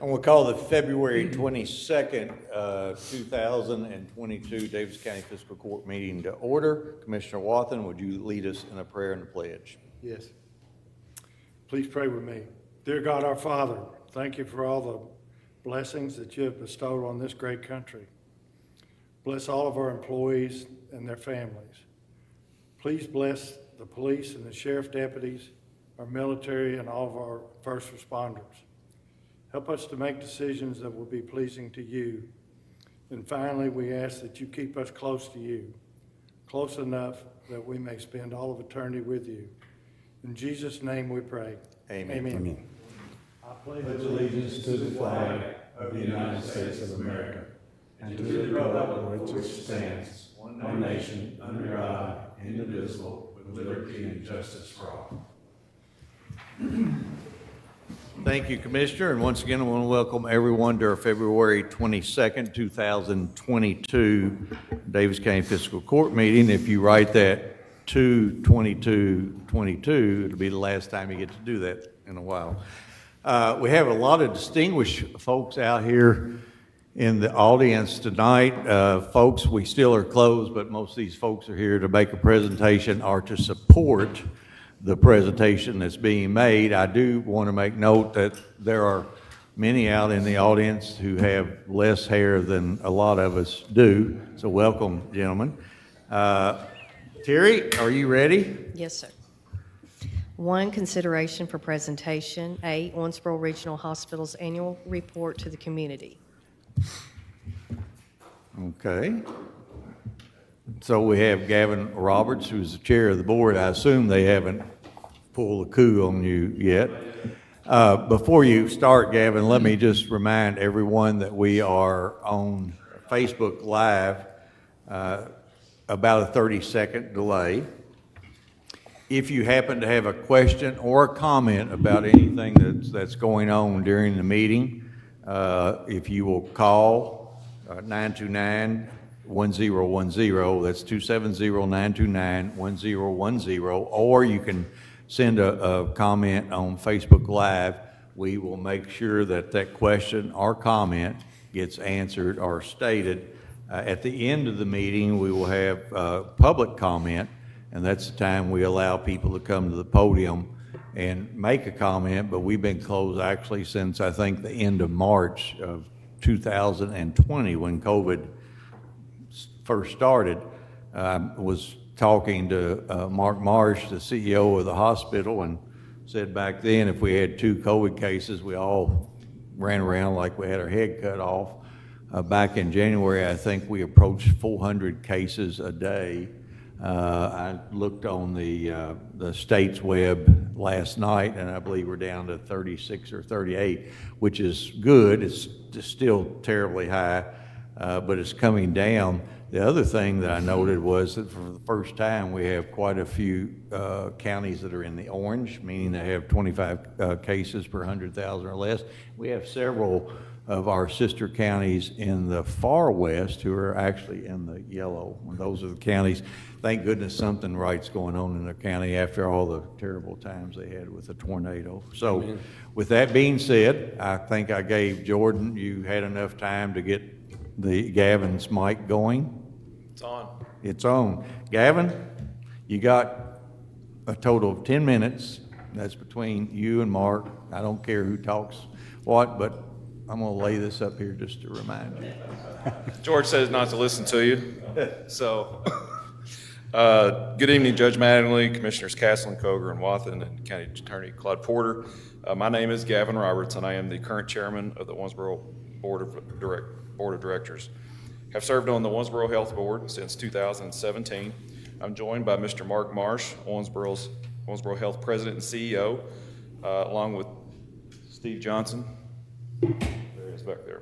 I'm going to call the February 22nd, 2022 Davis County Fiscal Court meeting to order. Commissioner Wathen, would you lead us in a prayer and a pledge? Yes. Please pray with me. Dear God, our Father, thank you for all the blessings that you have bestowed on this great country. Bless all of our employees and their families. Please bless the police and the sheriff deputies, our military, and all of our first responders. Help us to make decisions that will be pleasing to you. And finally, we ask that you keep us close to you, close enough that we may spend all of eternity with you. In Jesus' name we pray. Amen. Amen. I pledge allegiance to the flag of the United States of America and to the republic which stands, one nation, under God, indivisible, with liberty and justice for all. Thank you, Commissioner. And once again, I want to welcome everyone to our February 22nd, 2022 Davis County Fiscal Court meeting. If you write that 2/22/22, it'll be the last time you get to do that in a while. We have a lot of distinguished folks out here in the audience tonight. Folks, we still are closed, but most of these folks are here to make a presentation or to support the presentation that's being made. I do want to make note that there are many out in the audience who have less hair than a lot of us do. So welcome, gentlemen. Terry, are you ready? Yes, sir. One, consideration for presentation. A, Owensboro Regional Hospital's annual report to the community. Okay. So we have Gavin Roberts, who's the chair of the board. I assume they haven't pulled a coup on you yet. Before you start, Gavin, let me just remind everyone that we are on Facebook Live, about a 30-second delay. If you happen to have a question or a comment about anything that's going on during the meeting, if you will call 929-1010, that's 270-929-1010, or you can send a comment on Facebook Live. We will make sure that that question or comment gets answered or stated. At the end of the meeting, we will have public comment, and that's the time we allow people to come to the podium and make a comment, but we've been closed actually since I think the end of March of 2020 when COVID first started. I was talking to Mark Marsh, the CEO of the hospital, and said back then if we had 2 COVID cases, we all ran around like we had our head cut off. Back in January, I think we approached 400 cases a day. I looked on the state's web last night, and I believe we're down to 36 or 38, which is good. It's still terribly high, but it's coming down. The other thing that I noted was that for the first time, we have quite a few counties that are in the orange, meaning they have 25 cases per 100,000 or less. We have several of our sister counties in the far west who are actually in the yellow. And those are the counties. Thank goodness something right's going on in their county after all the terrible times they had with the tornado. So Amen. With that being said, I think I gave Jordan, you had enough time to get the Gavin's mic going. It's on. It's on. Gavin, you got a total of 10 minutes. That's between you and Mark. I don't care who talks what, but I'm going to lay this up here just to remind you. George says not to listen to you. So, good evening, Judge Mattingly, Commissioners Castlen, Coger, and Wathen, and County Attorney Claude Porter. My name is Gavin Roberts, and I am the current chairman of the Owensboro Board of Directors. I've served on the Owensboro Health Board since 2017. I'm joined by Mr. Mark Marsh, Owensboro Health President and CEO, along with Steve Johnson. There he is back there.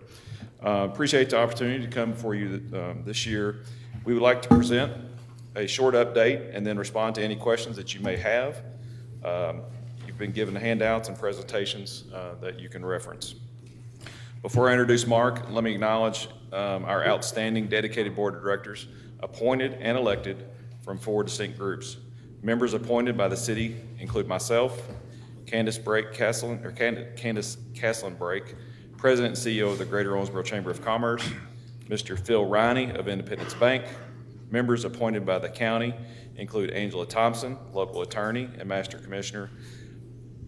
Appreciate the opportunity to come before you this year. We would like to present a short update and then respond to any questions that you may have. You've been given handouts and presentations that you can reference. Before I introduce Mark, let me acknowledge our outstanding dedicated board of directors, appointed and elected from 4 distinct groups. Members appointed by the city include myself, Candace Castlin Brake, President and CEO of the Greater Owensboro Chamber of Commerce, Mr. Phil Riney of Independence Bank. Members appointed by the county include Angela Thompson, local attorney and master commissioner,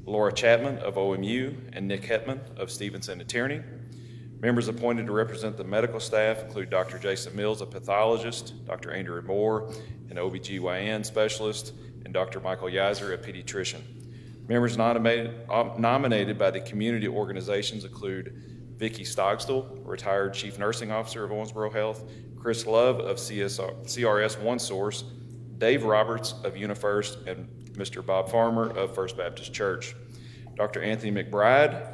Laura Chapman of OMU, and Nick Hetman of Stevenson Attorney. Members appointed to represent the medical staff include Dr. Jason Mills, a pathologist, Dr. Andrew Moore, an OBGYN specialist, and Dr. Michael Yiser, a pediatrician. Members nominated by the community organizations include Vicki Stogstall, retired Chief Nursing Officer of Owensboro Health, Chris Love of CRS One Source, Dave Roberts of UniFirst, and Mr. Bob Farmer of First Baptist Church. Dr. Anthony McBride,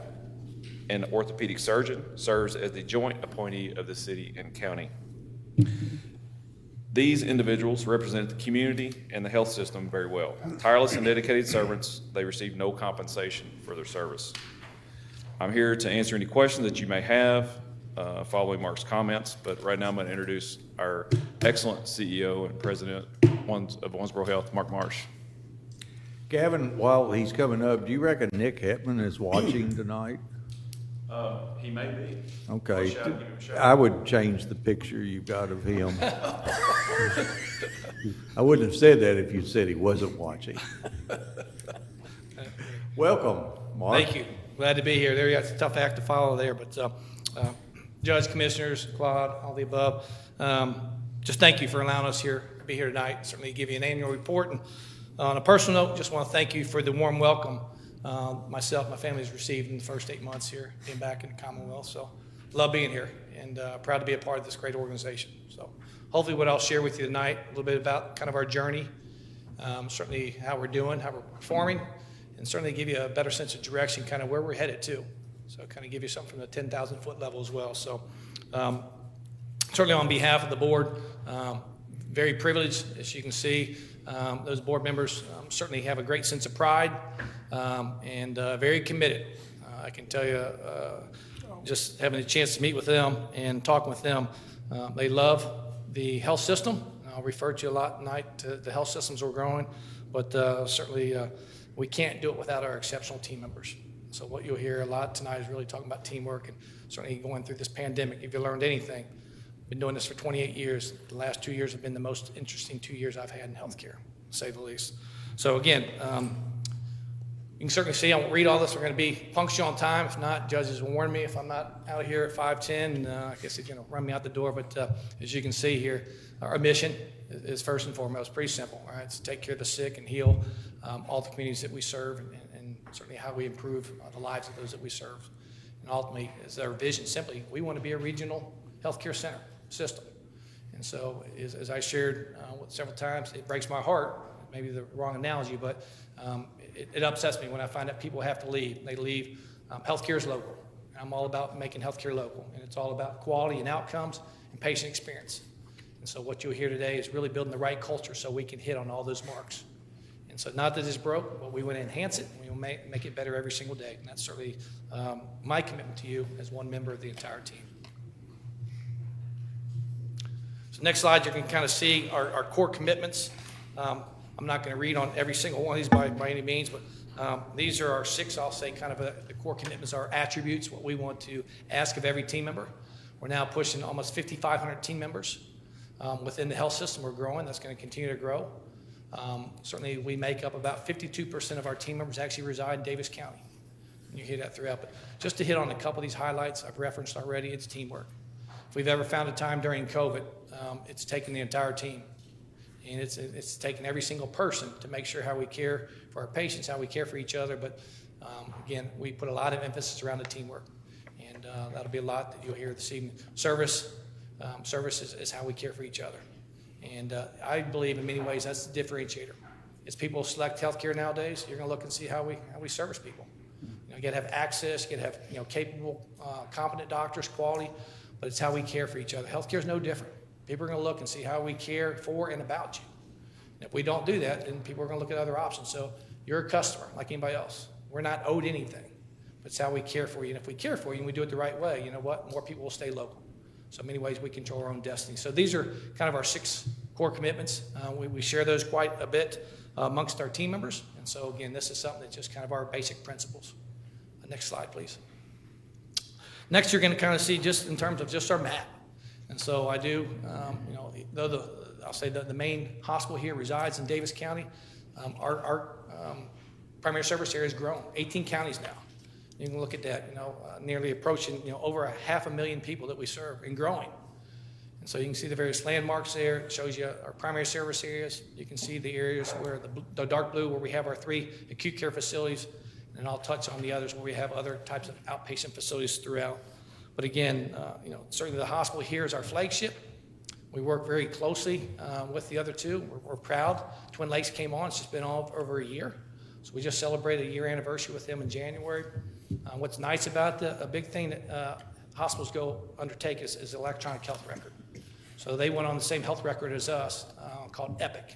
an orthopedic surgeon, serves as the joint appointee of the city and county. These individuals represent the community and the health system very well. Tireless and dedicated servants, they receive no compensation for their service. I'm here to answer any questions that you may have following Mark's comments, but right now I'm going to introduce our excellent CEO and President of Owensboro Health, Mark Marsh. Gavin, while he's coming up, do you reckon Nick Hetman is watching tonight? He may be. Okay. Give him a shout. I would change the picture you've got of him. I wouldn't have said that if you said he wasn't watching. Welcome, Mark. Thank you. Glad to be here. There, it's a tough act to follow there, but Judge, Commissioners, Claude, all the above, just thank you for allowing us to be here tonight. Certainly give you an annual report. And on a personal note, just want to thank you for the warm welcome myself, my family has received in the first 8 months here, being back in the Commonwealth. So love being here and proud to be a part of this great organization. So hopefully what I'll share with you tonight, a little bit about kind of our journey, certainly how we're doing, how we're performing, and certainly give you a better sense of direction, kind of where we're headed to. So kind of give you something from the 10,000 foot level as well. So certainly on behalf of the board, very privileged, as you can see. Those board members certainly have a great sense of pride and very committed. I can tell you, just having a chance to meet with them and talking with them, they love the health system. I'll refer to you a lot tonight to the health systems we're growing, but certainly we can't do it without our exceptional team members. So what you'll hear a lot tonight is really talking about teamwork, and certainly going through this pandemic, if you learned anything, been doing this for 28 years. The last 2 years have been the most interesting 2 years I've had in healthcare, to say the least. So again, you can certainly see, I won't read all this. We're going to be punctual on time. If not, judges will warn me if I'm not out here at 5:10. I guess he's going to run me out the door. But as you can see here, our mission is first and foremost pretty simple. All right, it's to take care of the sick and heal all the communities that we serve, and certainly how we improve the lives of those that we serve. And ultimately, is our vision simply, we want to be a regional healthcare center system. And so, as I shared several times, it breaks my heart, maybe the wrong analogy, but it upsets me when I find that people have to leave. They leave. Healthcare is local. I'm all about making healthcare local, and it's all about quality and outcomes and patient experience. And so what you'll hear today is really building the right culture so we can hit on all those marks. And so not that it's broke, but we want to enhance it, and we will make it better every single day. And that's certainly my commitment to you as one member of the entire team. So next slide, you can kind of see our core commitments. I'm not going to read on every single one of these by any means, but these are our 6, I'll say, kind of the core commitments, our attributes, what we want to ask of every team member. We're now pushing almost 5,500 team members within the health system. We're growing. That's going to continue to grow. Certainly, we make up about 52% of our team members actually reside in Daviess County. You hear that throughout. But just to hit on a couple of these highlights I've referenced already, it's teamwork. If we've ever found a time during COVID, it's taken the entire team. And it's taken every single person to make sure how we care for our patients, how we care for each other. But again, we put a lot of emphasis around the teamwork. And that'll be a lot that you'll hear this evening. Service is how we care for each other. And I believe in many ways that's the differentiator. As people select healthcare nowadays, you're going to look and see how we service people. You got to have access, you got to have capable, competent doctors, quality, but it's how we care for each other. Healthcare is no different. People are going to look and see how we care for and about you. And if we don't do that, then people are going to look at other options. So you're a customer like anybody else. We're not owed anything, but it's how we care for you. And if we care for you and we do it the right way, you know what? More people will stay local. So in many ways, we control our own destiny. So these are kind of our 6 core commitments. We share those quite a bit amongst our team members. And so again, this is something that's just kind of our basic principles. Next slide, please. Next, you're going to kind of see just in terms of just our map. And so I do, though I'll say that the main hospital here resides in Davis County, our primary service area has grown, 18 counties now. You can look at that, nearly approaching, over 500,000 people that we serve and growing. And so you can see the various landmarks there. It shows you our primary service areas. You can see the areas where the dark blue, where we have our 3 acute care facilities, and I'll touch on the others where we have other types of outpatient facilities throughout. But again, certainly the hospital here is our flagship. We work very closely with the other 2. We're proud. Twin Lakes came on. It's just been over a year. So we just celebrated a year anniversary with them in January. What's nice about a big thing that hospitals undertake is electronic health record. So they went on the same health record as us called Epic.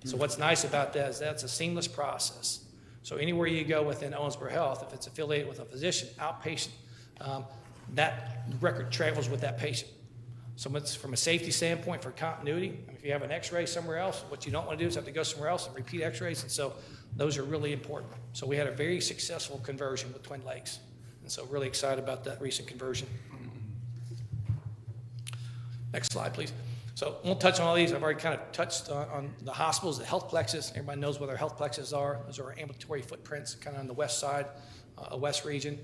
So what's nice about that is that's a seamless process. So anywhere you go within Owensboro Health, if it's affiliated with a physician, outpatient, that record travels with that patient. So it's from a safety standpoint for continuity. If you have an x-ray somewhere else, what you don't want to do is have to go somewhere else and repeat x-rays. And so those are really important. So we had a very successful conversion with Twin Lakes. And so really excited about that recent conversion. Next slide, please. So I won't touch on all these. I've already kind of touched on the hospitals, the health plexus. Everybody knows what our health plexus are. Those are our ambulatory footprints kind of on the west side, west region.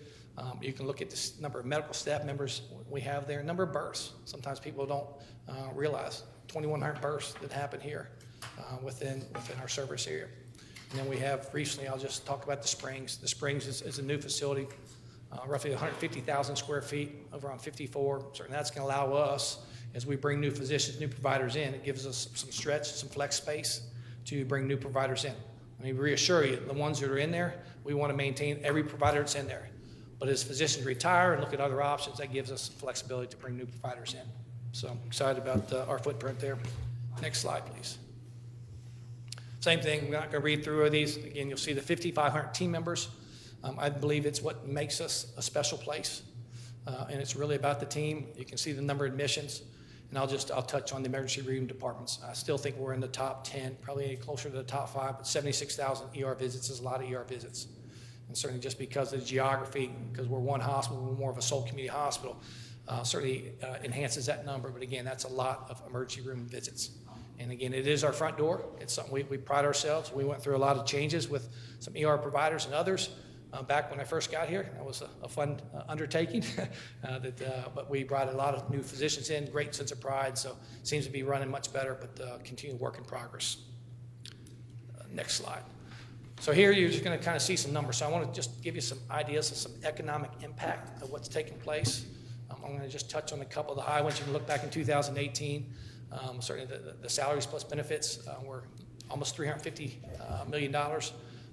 You can look at the number of medical staff members we have there, number of births. Sometimes people don't realize 2,100 births that happen here within our service area. And then we have recently, I'll just talk about the Springs. The Springs is a new facility, roughly 150,000 square feet, over on 54. Certainly that's going to allow us, as we bring new physicians, new providers in, it gives us some stretch, some flex space to bring new providers in. Let me reassure you, the ones that are in there, we want to maintain every provider that's in there. But as physicians retire and look at other options, that gives us flexibility to bring new providers in. So I'm excited about our footprint there. Next slide, please. Same thing, we're not going to read through these. Again, you'll see the 5,500 team members. I believe it's what makes us a special place. And it's really about the team. You can see the number of admissions. And I'll touch on the emergency room departments. I still think we're in the top 10, probably closer to the top 5, but 76,000 ER visits is a lot of ER visits. And certainly just because of the geography, because we're one hospital, we're more of a sole community hospital, certainly enhances that number. But again, that's a lot of emergency room visits. And again, it is our front door. It's something we pride ourselves. We went through a lot of changes with some ER providers and others. Back when I first got here, that was a fun undertaking, but we brought a lot of new physicians in, great sense of pride, so it seems to be running much better, but continued work in progress. Next slide. So here you're just going to kind of see some numbers. So I want to just give you some ideas of some economic impact of what's taking place. I'm going to just touch on a couple of the high ones. You can look back in 2018. Certainly the salaries plus benefits were almost $350 million.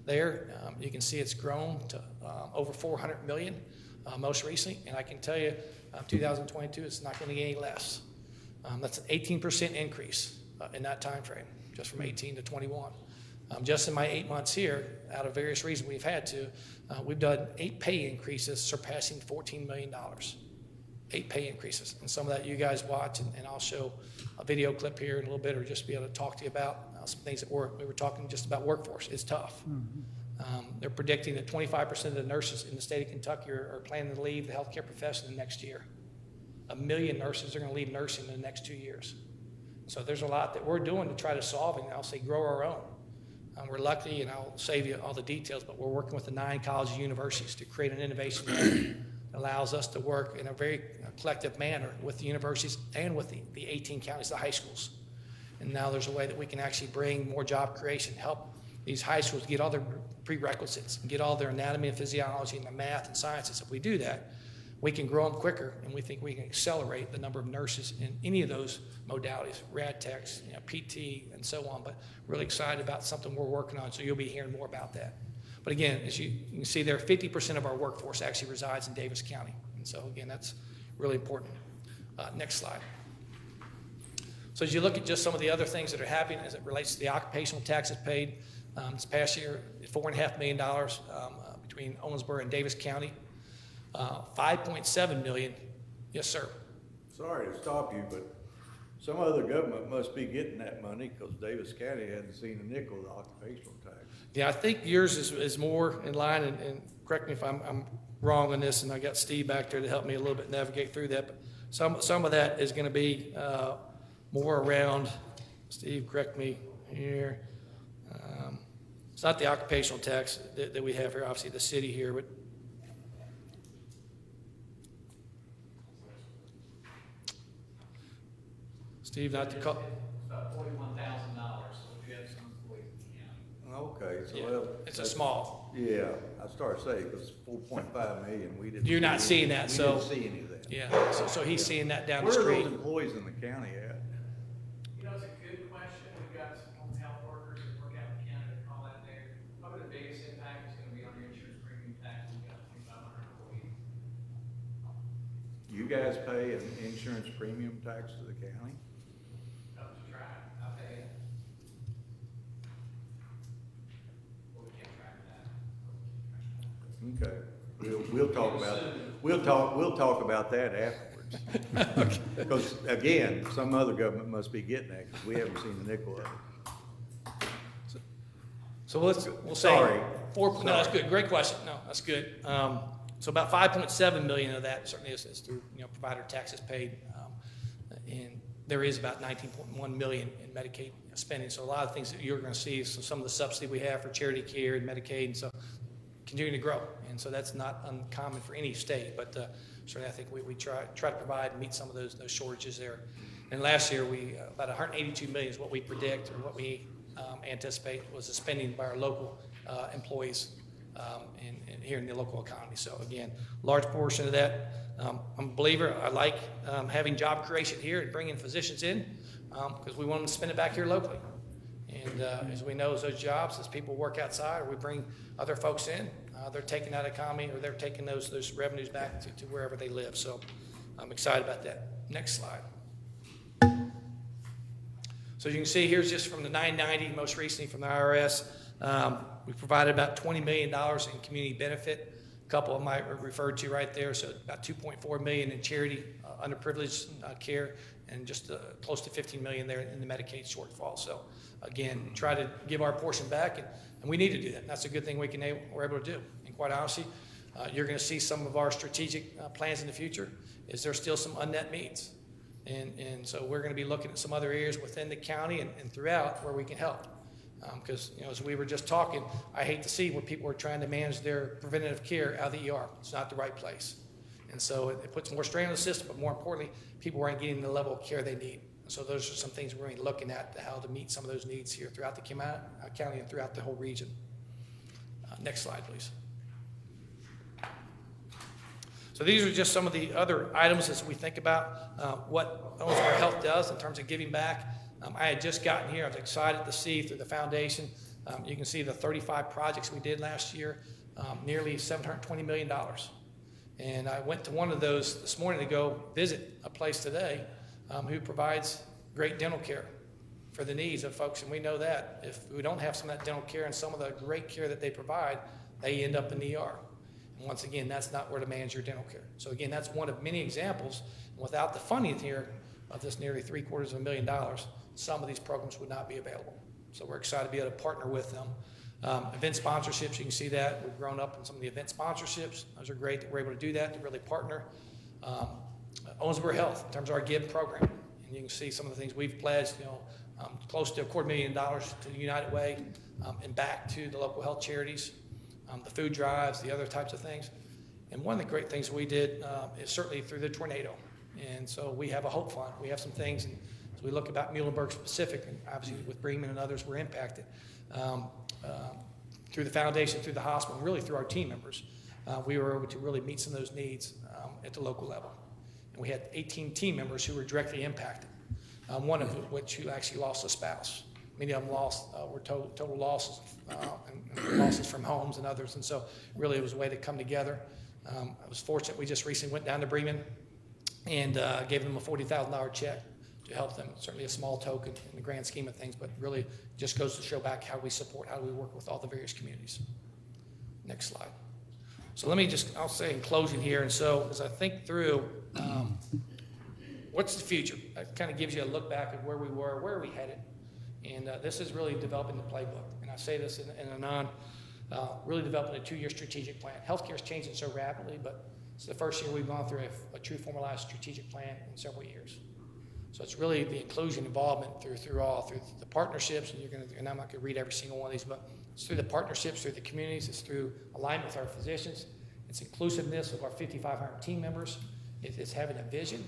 There, you can see it's grown to over $400 million most recently, and I can tell you 2022 it's not going to get any less. That's an 18% increase in that time frame, just from 18 to 21. Just in my 8 months here, out of various reasons we've done 8 pay increases surpassing $14 million. 8 pay increases, and some of that you guys watch, and I'll show a video clip here in a little bit, or just be able to talk to you about some things that we were talking just about workforce. It's tough. They're predicting that 25% of the nurses in the state of Kentucky are planning to leave the healthcare profession in the next year. 1 million nurses are going to leave nursing in the next 2 years. So there's a lot that we're doing to try to solve, and I'll say grow our own. We're lucky, and I'll save you all the details, but we're working with the 9 colleges and universities to create an innovation lab that allows us to work in a very collective manner with the universities and with the 18 counties, the high schools. And now there's a way that we can actually bring more job creation, help these high schools get all their prerequisites, and get all their anatomy and physiology and the math and sciences. If we do that, we can grow them quicker, and we think we can accelerate the number of nurses in any of those modalities, rad techs, PT, and so on. But really excited about something we're working on, so you'll be hearing more about that. But again, as you can see there, 50% of our workforce actually resides in Davis County. And so again, that's really important. Next slide. So as you look at just some of the other things that are happening as it relates to the occupational taxes paid, this past year, $4.5 million between Owensboro and Davis County. 5.7 million. Yes, sir. Sorry to stop you, but some other government must be getting that money, because Davis County hadn't seen a nickel of occupational tax. Yeah, I think yours is more in line, and correct me if I'm wrong on this, and I got Steve back there to help me a little bit navigate through that. But some of that is going to be more around, Steve, correct me here. It's not the occupational tax that we have here, obviously the city here, but Steve, not to call. About $41,000, so we have some employees in the county. Okay, so. Yeah, well, it's a small. Yeah, I started saying it was 4.5 million, we didn't. You're not seeing that, so- We didn't see any of that. Yeah, so he's seeing that down the Where are street. those employees in the county at? You know, it's a good question. We've got some home health workers that work out in Canada and all that there. Probably the biggest impact is gonna be on your insurance premium tax. We've got 2,500 employees. You guys pay an insurance premium tax to the county? Up to track, I pay it. Well, we can't track that. Okay, we'll talk about that afterwards. Because again, some other government must be getting that, because we haven't seen a nickel of it. So we'll say. Sorry. No, that's good. Great question. No, that's good. So about 5.7 million of that certainly is through, provider taxes paid. And there is about 19.1 million in Medicaid spending. So a lot of things that you're going to see, so some of the subsidy we have for charity care and Medicaid, and so continuing to grow. And so that's not uncommon for any state, but certainly I think we try to provide and meet some of those shortages there. And last year, we about 182 million is what we predict, or what we anticipate was the spending by our local employees and here in the local economy. So again, large portion of that. I'm a believer. I like having job creation here and bringing physicians in because we want them to spend it back here locally. And as we know, those jobs, as people work outside or we bring other folks in, they're taking that economy, or they're taking those revenues back to wherever they live. So I'm excited about that. Next slide. So you can see here's just from the 990, most recently from the IRS. We provided about $20 million in community benefit. A couple of them I referred to right there. So about $2.4 million in charity, underprivileged care, and just close to $15 million there in the Medicaid shortfall. So again, try to give our portion back, and we need to do that. And that's a good thing we're able to do. And quite honestly, you're going to see some of our strategic plans in the future. Is there still some unmet needs? And so we're going to be looking at some other areas within the county and throughout where we can help. Because, as we were just talking, I hate to see where people are trying to manage their preventative care out of the ER. It's not the right place. And so it puts more strain on the system, but more importantly, people aren't getting the level of care they need. So those are some things we're going to be looking at, how to meet some of those needs here throughout the county and throughout the whole region. Next slide, please. So these are just some of the other items as we think about what Owensboro Health does in terms of giving back. I had just gotten here. I was excited to see through the foundation. You can see the 35 projects we did last year, nearly $720 million. And I went to one of those this morning to go visit a place today who provides great dental care for the needs of folks. And we know that if we don't have some of that dental care and some of the great care that they provide, they end up in the ER. And once again, that's not where to manage your dental care. So again, that's one of many examples. Without the funding here of this nearly $750,000, some of these programs would not be available. So we're excited to be able to partner with them. Event sponsorships, you can see that. We've grown up in some of the event sponsorships. Those are great that we're able to do that, to really partner. Owensboro Health, in terms of our GIVE program. And you can see some of the things we've pledged, close to $250,000 to the United Way and back to the local health charities, the food drives, the other types of things. And one of the great things we did is certainly through the tornado. And so we have a hope fund. We have some things, and as we look about Muhlenberg specific, and obviously with Bremen and others, we're impacted. Through the foundation, through the hospital, and really through our team members, we were able to really meet some of those needs at the local level. And we had 18 team members who were directly impacted, one of which who actually lost a spouse. Many of them were total losses, and losses from homes and others. And so really it was a way to come together. I was fortunate. We just recently went down to Bremen and gave them a $40,000 check to help them. Certainly a small token in the grand scheme of things, but really just goes to show back how we support, how we work with all the various communities. Next slide. So let me I'll say in closing here, and so as I think through what's the future, that kind of gives you a look back at where we were, where are we headed, and this is really developing the playbook. And I say this in a really developing a 2-year strategic plan. Healthcare is changing so rapidly, but it's the first year we've gone through a true formalized strategic plan in several years. So it's really the inclusion, involvement through the partnerships, and I'm not gonna read every single one of these, but it's through the partnerships, through the communities, it's through alignment with our physicians, it's inclusiveness of our 5,500 team members, it's having a vision,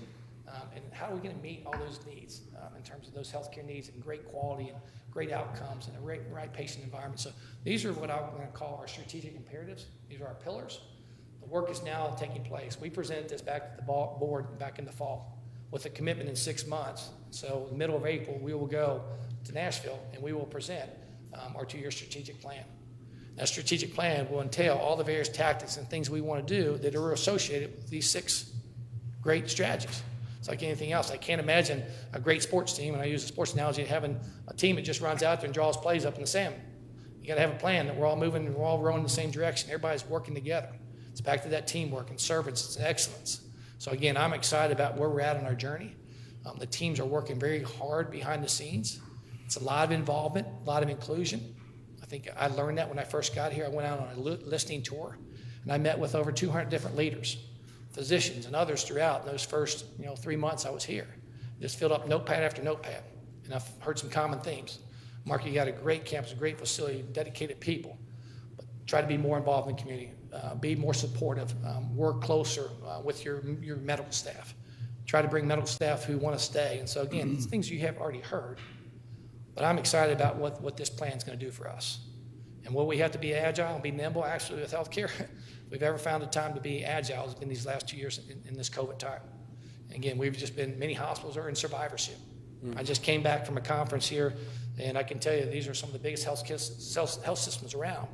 and how are we gonna meet all those needs in terms of those healthcare needs and great quality and great outcomes and a right patient environment. So these are what I'm gonna call our strategic imperatives. These are our pillars. The work is now taking place. We presented this back to the board back in the fall with a commitment in 6 months. So in the middle of April, we will go to Nashville and we will present our 2-year strategic plan. That strategic plan will entail all the various tactics and things we want to do that are associated with these 6 great strategies. It's like anything else. I can't imagine a great sports team, and I use a sports analogy, having a team that just runs out there and draws plays up in the sand. You got to have a plan that we're all moving and we're all rowing in the same direction. Everybody's working together. It's back to that teamwork and service and excellence. So again, I'm excited about where we're at on our journey. The teams are working very hard behind the scenes. It's a lot of involvement, a lot of inclusion. I think I learned that when I first got here. I went out on a listening tour, and I met with over 200 different leaders, physicians, and others throughout those first 3 months I was here. Just filled up notepad after notepad, and I've heard some common themes. Mark, you got a great campus, a great facility, dedicated people, but try to be more involved in the community, be more supportive, work closer with your medical staff. Try to bring medical staff who want to stay. And so again, it's things you have already heard, but I'm excited about what this plan is going to do for us. And will we have to be agile and be nimble? Actually, with healthcare, if we've ever found a time to be agile, it's been these last 2 years in this COVID time. And again, many hospitals are in survivorship. I just came back from a conference here, and I can tell you these are some of the biggest health systems around.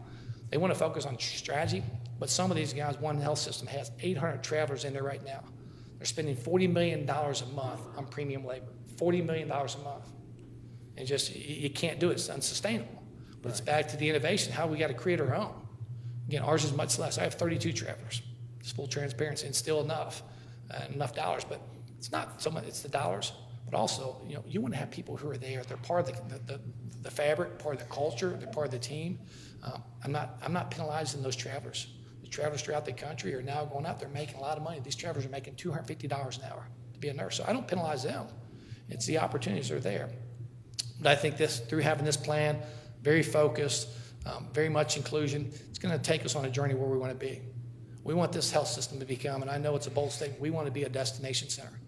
They want to focus on strategy, but some of these guys, one health system has 800 travelers in there right now. They're spending $40 million a month on premium labor, $40 million a month. And just, you can't do it, it's unsustainable. But it's back to the innovation, how we got to create our own. Again, ours is much less. I have 32 travelers. It's full transparency and still enough dollars, but it's not so much, it's the dollars, but also, you want to have people who are there. They're part of the fabric, part of the culture, they're part of the team. I'm not penalizing those travelers. The travelers throughout the country are now going out there making a lot of money. These travelers are making $250 an hour to be a nurse. So I don't penalize them. It's the opportunities that are there. But I think through having this plan, very focused, very much inclusion, it's going to take us on a journey where we want to be. We want this health system to become, and I know it's a bold statement, we want to be a destination center.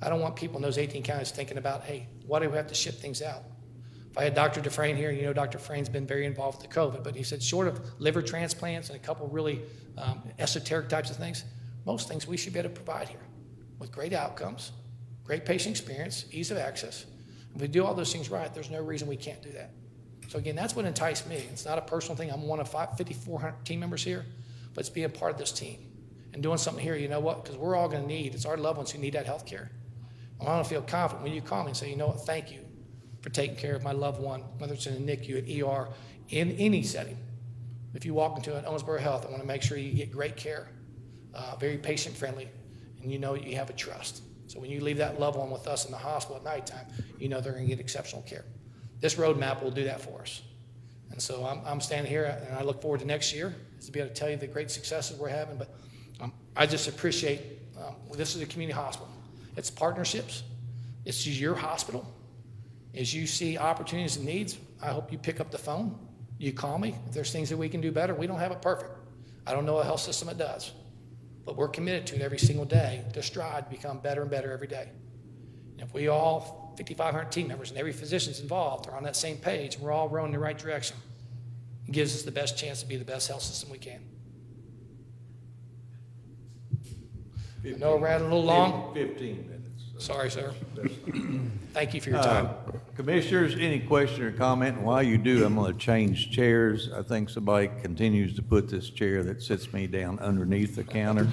I don't want people in those 18 counties thinking about, hey, why do we have to ship things out? If I had Dr. Dufresne here, Dr. Dufresne's been very involved with the COVID, but he said short of liver transplants and a couple really esoteric types of things, most things we should be able to provide here with great outcomes, great patient experience, ease of access. If we do all those things right, there's no reason we can't do that. So again, that's what enticed me. It's not a personal thing. I'm one of 5,400 team members here, but it's being part of this team and doing something here, you know what, because we're all going to need, it's our loved ones who need that health care. I want to feel confident when you call me and say, you know what, thank you for taking care of my loved one, whether it's in a NICU, an ER, in any setting. If you walk into an Owensboro Health, I want to make sure you get great care, very patient-friendly, and you have a trust. So when you leave that loved one with us in the hospital at nighttime, they're going to get exceptional care. This roadmap will do that for us. And so I'm standing here, and I look forward to next year to be able to tell you the great successes we're having. But I just appreciate, this is a community hospital. It's partnerships. It's your hospital. As you see opportunities and needs, I hope you pick up the phone. You call me. If there's things that we can do better, we don't have it perfect. I don't know a health system that does. But we're committed to it every single day to strive to become better and better every day. And if we all, 5,500 team members and every physician's involved are on that same page, and we're all rowing in the right direction, it gives us the best chance to be the best health system we can. I know I ran a little long. 15 minutes. Sorry, sir. Thank you for your time. Commissioners, any question or comment? And while you do, I'm going to change chairs. I think somebody continues to put this chair that sits me down underneath the counter.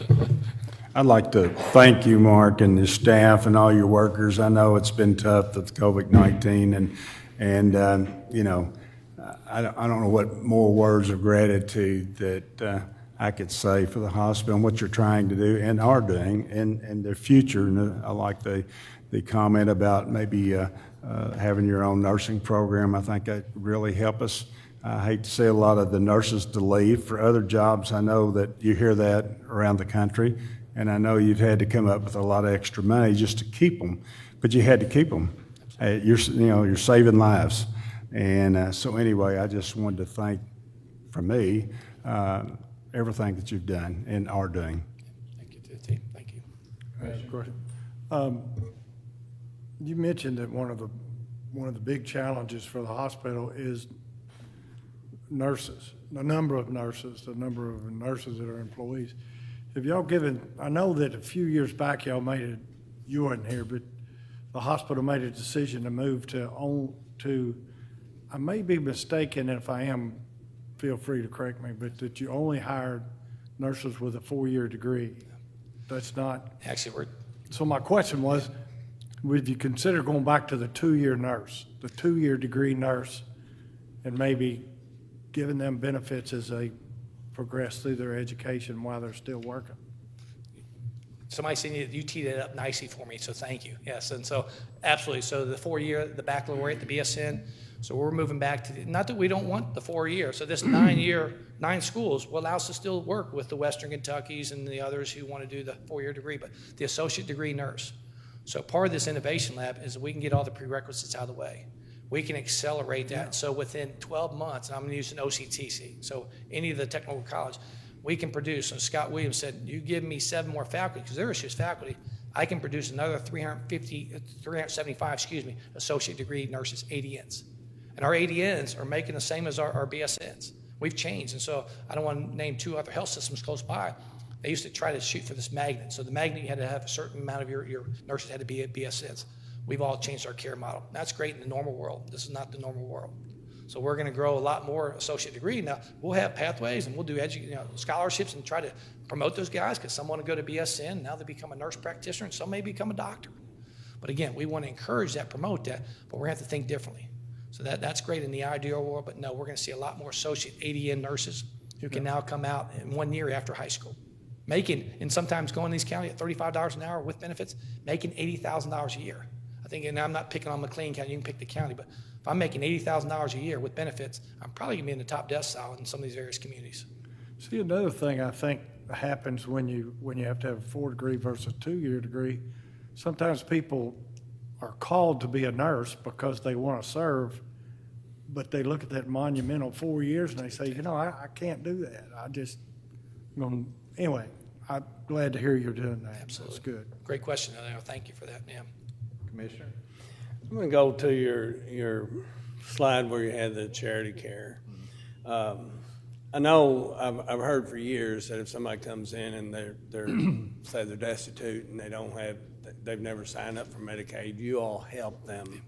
I'd like to thank you, Mark, and the staff and all your workers. I know it's been tough with COVID-19, and I don't know what more words of gratitude that I could say for the hospital and what you're trying to do and are doing and the future. And I like the comment about maybe having your own nursing program. I think that really help us. I hate to see a lot of the nurses to leave for other jobs. I know that you hear that around the country, and I know you've had to come up with a lot of extra money just to keep them, but you had to keep them. You're saving lives. And so anyway, I just wanted to thank, from me, everything that you've done and are doing. Thank you to the team. Thank you. Great. You mentioned that one of the big challenges for the hospital is nurses, the number of nurses that are employees. Have y'all given, I know that a few years back y'all made it, you weren't here, but the hospital made a decision to move to, I may be mistaken, and if I am, feel free to correct me, but that you only hired nurses with a 4-year degree. That's not. Actually, So my question was, would you consider going back to the 2-year nurse, the 2-year degree nurse, and maybe giving them benefits as they progress through their education while they're still working? somebody said you teed it up nicely for me, so thank you. Yes, and so absolutely. So the 4-year, the baccalaureate, the BSN. So we're moving back to not that we don't want the 4 year. So this 9 schools will allow us to still work with the Western Kentuckys and the others who want to do the 4-year degree, but the associate degree nurse. So part of this innovation lab is that we can get all the prerequisites out of the way. We can accelerate that. So within 12 months, and I'm going to use an OCTC, so any of the technical college, we can produce. And Scott Williams said, you give me 7 more faculty, because there is just faculty, I can produce another 375, associate degree nurses, ADNs. And our ADNs are making the same as our BSNs. We've changed. And so I don't want to name 2 other health systems close by. They used to try to shoot for this magnet. So the magnet, you had to have a certain amount of your nurses had to be at BSNs. We've all changed our care model. That's great in the normal world. This is not the normal world. So we're going to grow a lot more associate degree. Now, we'll have pathways and we'll do scholarships and try to promote those guys, because some want to go to BSN. Now they become a nurse practitioner and some may become a doctor. But again, we want to encourage that, promote that, but we're going to have to think differently. So that's great in the ideal world, but no, we're going to see a lot more associate ADN nurses who can now come out in 1 year after high school, making, and sometimes going to these counties at $35 an hour with benefits, making $80,000 a year. I think, and I'm not picking on McLean County, you can pick the county, but if I'm making $80,000 a year with benefits, I'm probably going to be in the top decile in some of these various communities. See, another thing I think happens when you have to have a 4-degree versus 2-year degree, sometimes people are called to be a nurse because they want to serve, but they look at that monumental 4 years and they say, I can't do that. Anyway, I'm glad to hear you're doing that. Absolutely. That's good. Great question. Thank you for that, yeah. Commissioner? I'm going to go to your slide where you had the charity care. I know I've heard for years that if somebody comes in and they're say they're destitute and they've never signed up for Medicaid, you all help them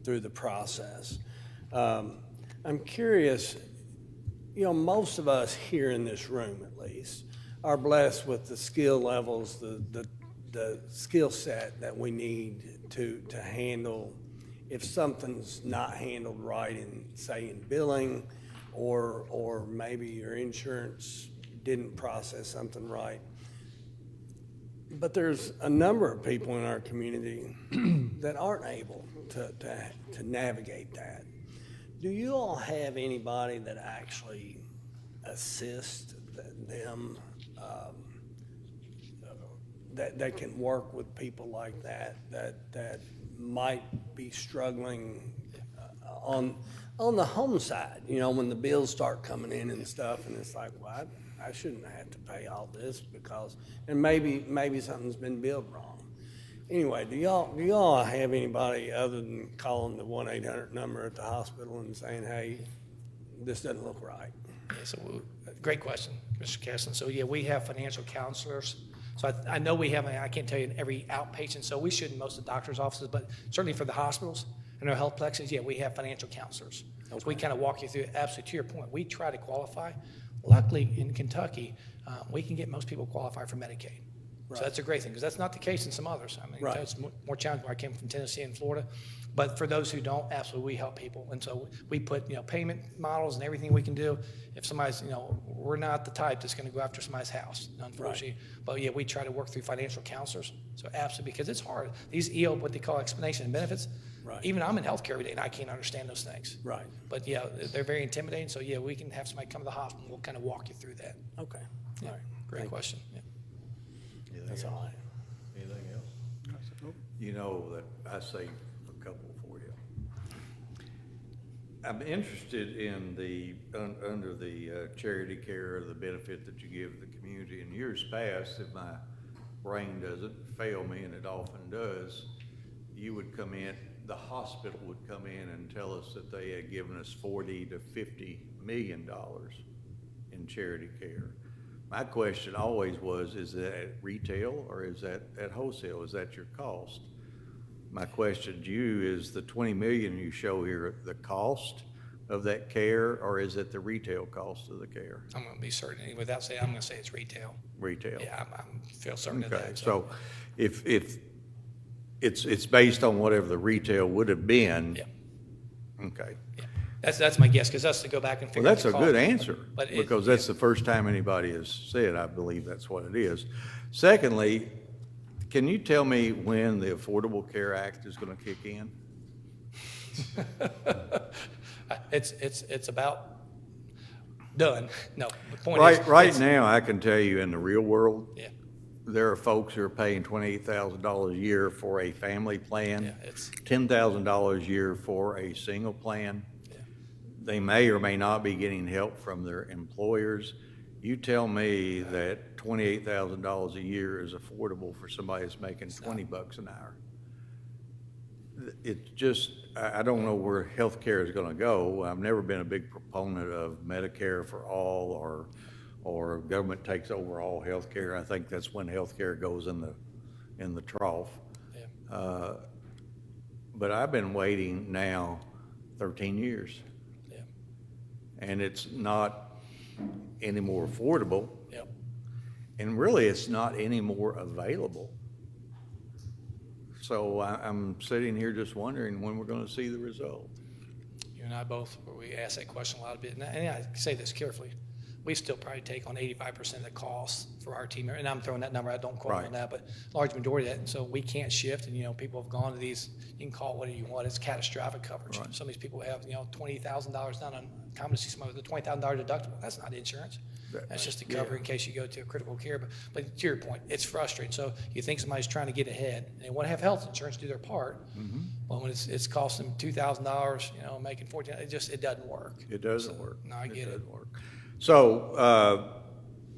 through the process. I'm curious, most of us here in this room at least are blessed with the skill levels, the skill set that we need to handle if something's not handled right in, say, in billing, or maybe your insurance didn't process something right. But there's a number of people in our community that aren't able to navigate that. Do you all have anybody that actually assists them, that can work with people like that might be struggling on the home side, when the bills start coming in and stuff, and it's like, well, I shouldn't have to pay all this because, and maybe something's been billed wrong. Anyway, do y'all have anybody other than calling the 1-800 number at the hospital and saying, hey, this doesn't look right? Yeah, so great question, Mr. Castlin. So yeah, we have financial counselors. So I know we have, I can't tell you in every outpatient, so we should in most of the doctor's offices, but certainly for the hospitals and our health plexes, yeah, we have financial counselors. Okay. So we kind of walk you through, absolutely to your point, we try to qualify. Luckily in Kentucky, we can get most people qualified for Medicaid. Right. So that's a great thing, because that's not the case in some others. I mean, right. It's more challenging where I came from Tennessee and Florida. But for those who don't, absolutely we help people. And so we put, payment models and everything we can do. If somebody's, we're not the type that's going to go after somebody's house, unfortunately. Right. But yeah, we try to work through financial counselors. So absolutely, because it's hard. These what they call explanation and benefits, Right. Even I'm in healthcare every day, and I can't understand those things. Right. But yeah, they're very intimidating, so yeah, we can have somebody come to the hospital, we'll kind of walk you through that. Okay. Yeah, All right. great Thank you. question, yeah. That's all I have. Anything else? You know that I saved a couple for you. I'm interested in the, under the charity care, the benefit that you give the community. In years past, if my brain doesn't fail me, and it often does, you would come in, the hospital would come in and tell us that they had given us $40 to $50 million in charity care. My question always was, is that at retail or is that at wholesale? Is that your cost? My question to you is, the 20 million you show here, the cost of that care, or is it the retail cost of the care? I'm gonna be certain, without saying, I'm gonna say it's retail. Retail. Yeah, I'm feel certain of Okay, that. so if it's based on whatever the retail would have been. Yeah. Okay. Yeah. That's my guess, because us to go back and figure Well, out that's the a cost. good answer, But it- because that's the first time anybody has said, I believe that's what it is. Secondly, can you tell me when the Affordable Care Act is gonna kick in? It's about done. No, the point is. Right it's- now, I can tell you in the real world, Yeah, there are folks who are paying $28,000 a year for a family plan, yeah, it's, $10,000 a year for a single plan. yeah. They may or may not be getting help from their employers. You tell me that $28,000 a year is affordable for somebody that's making $20 an hour. It's just, I don't know where healthcare is gonna go. I've never been a big proponent of Medicare for all, or government takes over all healthcare. I think that's when healthcare goes in the trough. Yeah. But I've been waiting now 13 years, Yeah, and it's not any more affordable, yep. and really it's not any more available. So I'm sitting here just wondering when we're gonna see the result. You and I both, we ask that question a lot bit, and I say this carefully. We still probably take on 85% of the costs for our team, and I'm throwing that number, I don't quote me on Right. that, but large majority of that, and so we can't shift, and, people have gone to these, you can call it whatever you want, it's catastrophic coverage. Right. Some of these people have, $20,000 down on, common to see somebody with a $20,000 deductible, that's not insurance. That's just to cover in case you go to a critical care, but to your point, it's frustrating, so you think somebody's trying to get ahead, and they want to have health insurance, do their part, but when it's costing them $2,000, making $14, it doesn't work. It doesn't work. No, I get it. doesn't work. So,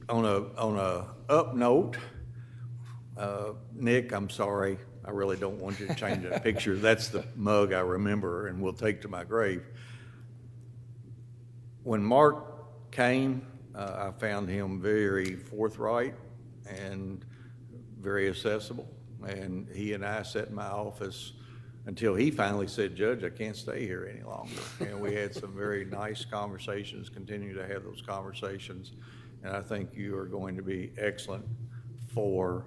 on a up note, Nick, I'm sorry, I really don't want you to change that picture. That's the mug I remember and will take to my grave. When Mark came, I found him very forthright and very accessible. And he and I sat in my office until he finally said, "Judge, I can't stay here any longer." And we had some very nice conversations, continue to have those conversations. And I think you are going to be excellent for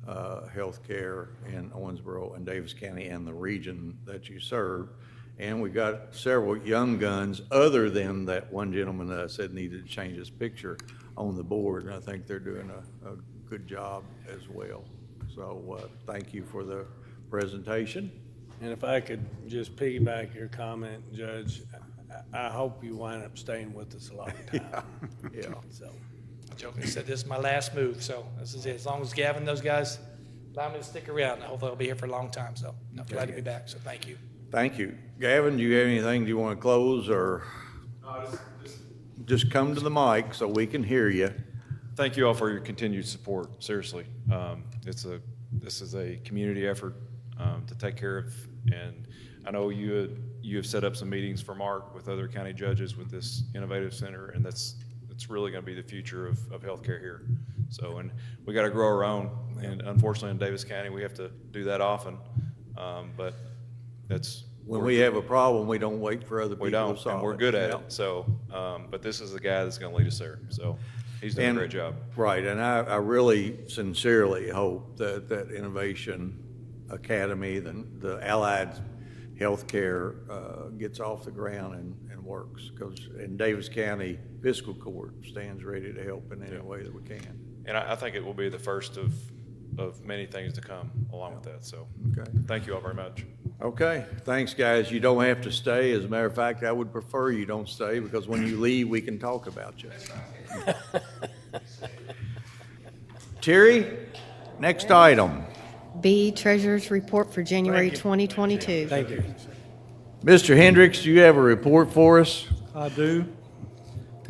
healthcare in Owensboro and Daviess County and the region that you serve. And we got several young guns, other than that one gentleman that I said needed to change his picture, on the board. And I think they're doing a good job as well. So thank you for the presentation. And if I could just piggyback your comment, Judge, I hope you wind up staying with us a long time. Yeah. So, I jokingly said, this is my last move, so this is it. As long as Gavin and those guys allow me to stick around, hopefully I'll be here for a long time, so I'm glad to be back, so thank you. Thank you. Gavin, do you have anything you want to close, or just come to the mic so we can hear you? Thank you all for your continued support, seriously. This is a community effort to take care of, and I know you have set up some meetings for Mark with other county judges with this innovative center, and it's really going to be the future of healthcare here. So, and we got to grow our own, and unfortunately in Daviess County we have to do that often, but that's When we have a problem, we don't wait for other people we to don't, solve it. and we're good at Yep. it. So, but this is the guy that's going to lead us there. So, he's done a great job. Right, and I really sincerely hope that Innovation Academy, the allied healthcare gets off the ground and works, because in Daviess County, Fiscal Court stands ready to help in any way that we can. And I think it will be the first of many things to come along with that. So, Okay. thank you all very much. Okay, thanks, guys. You don't have to stay. As a matter of fact, I would prefer you don't stay because when you leave, we can talk about you. Terry, next item. B, Treasurer's Report for January 2022. Thank you. Mr. Hendricks, do you have a report for us? I do.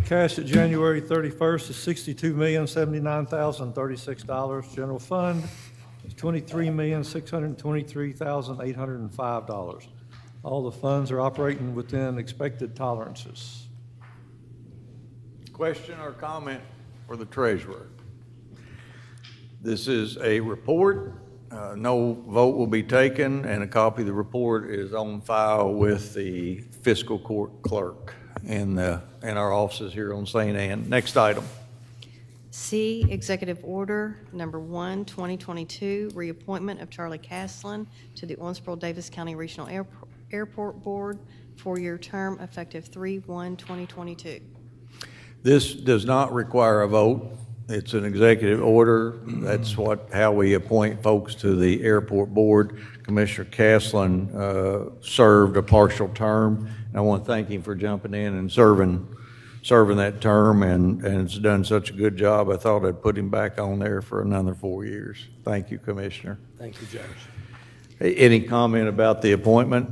Cash at January 31st is $62,079,036. General fund is $23,623,805. All the funds are operating within expected tolerances. Question or comment for the treasurer? This is a report. No vote will be taken, and a copy of the report is on file with the fiscal court clerk in our offices here on St. Anne. Next item. C, Executive Order Number 1, 2022, reappointment of Charlie Castlin to the Owensboro-Daviess County Regional Airport Board, 4-year term effective 3/1/2022. This does not require a vote. It's an executive order. That's how we appoint folks to the airport board. Commissioner Castlin served a partial term. I want to thank him for jumping in and serving that term, and has done such a good job. I thought I'd put him back on there for another 4 years. Thank you, Commissioner. Thank you, Judge. Any comment about the appointment?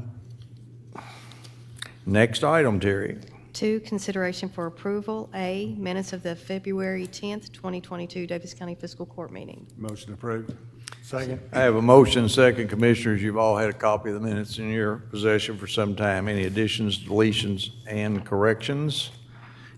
Next item, Terry. 2, consideration for approval. A, minutes of the February 10th, 2022 Daviess County Fiscal Court meeting. Motion approved. Second. I have a motion, second. Commissioners, you've all had a copy of the minutes in your possession for some time. Any additions, deletions, and corrections?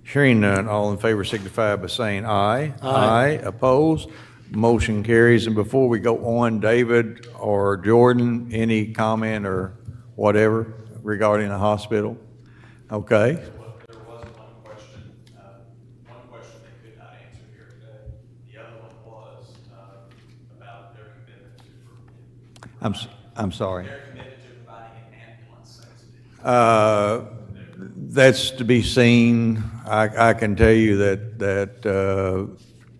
Hearing none, all in favor signify by saying aye. Aye. Opposed? Motion carries. And before we go on, David or Jordan, any comment or whatever regarding the hospital? Okay. There was one question they could not answer here today. The other one was about their commitment to. I'm sorry. They're committed to providing an ambulance, so to speak. That's to be seen. I can tell you that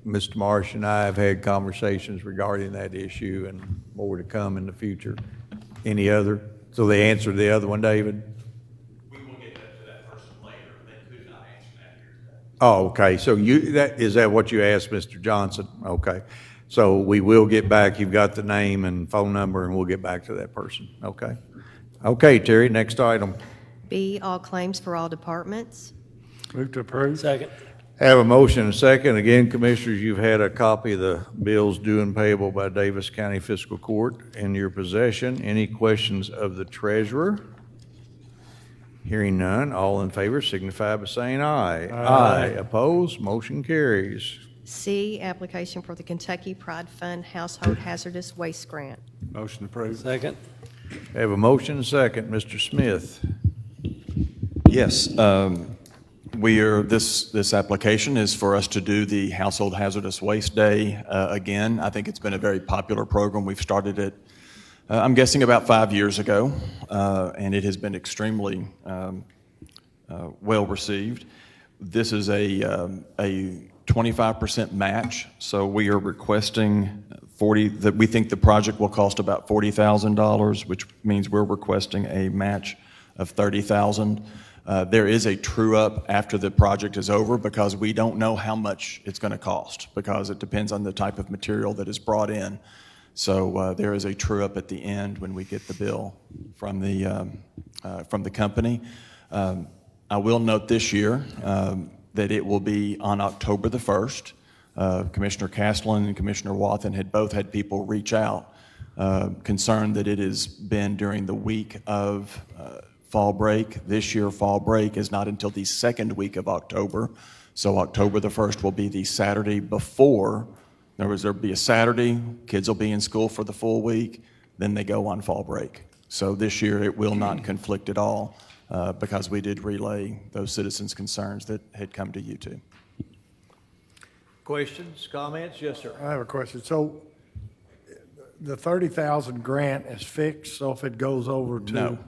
Mr. Marsh and I have had conversations regarding that issue, and more to come in the future. Any other? So the answer to the other one, David? We will get to that person later. They could not answer that here today. Oh, okay. So is that what you asked, Mr. Johnson? Okay. So we will get back. You've got the name and phone number, and we'll get back to that person. Okay. Okay, Terry, next item. B, all claims for all departments. Move to approve. Second. Have a motion and a second. Again, Commissioners, you've had a copy of the bills due and payable by Daviess County Fiscal Court in your possession. Any questions of the treasurer? Hearing none, all in favor signify by saying aye. Aye. Opposed? Motion carries. C, application for the Kentucky Pride Fund Household Hazardous Waste Grant. Motion approved. Second. Have a motion and a second. Mr. Smith. Yes, this application is for us to do the Household Hazardous Waste Day again. I think it's been a very popular program. We've started it, I'm guessing about 5 years ago, and it has been extremely well received. This is a 25% match, so we are requesting that we think the project will cost about $40,000, which means we're requesting a match of $30,000. There is a true-up after the project is over because we don't know how much it's going to cost because it depends on the type of material that is brought in. So there is a true-up at the end when we get the bill from the company. I will note this year that it will be on October the 1st. Commissioner Castlin and Commissioner Wathen had both had people reach out concerned that it has been during the week of fall break. This year, fall break is not until the second week of October. So October the 1st will be the Saturday before. In other words, there'll be a Saturday, kids will be in school for the full week, then they go on fall break. So this year it will not conflict at all because we did relay those citizens' concerns that had come to you too. Questions, comments? Yes, sir. I have a question. So the 30,000 grant is fixed, so if it goes over to?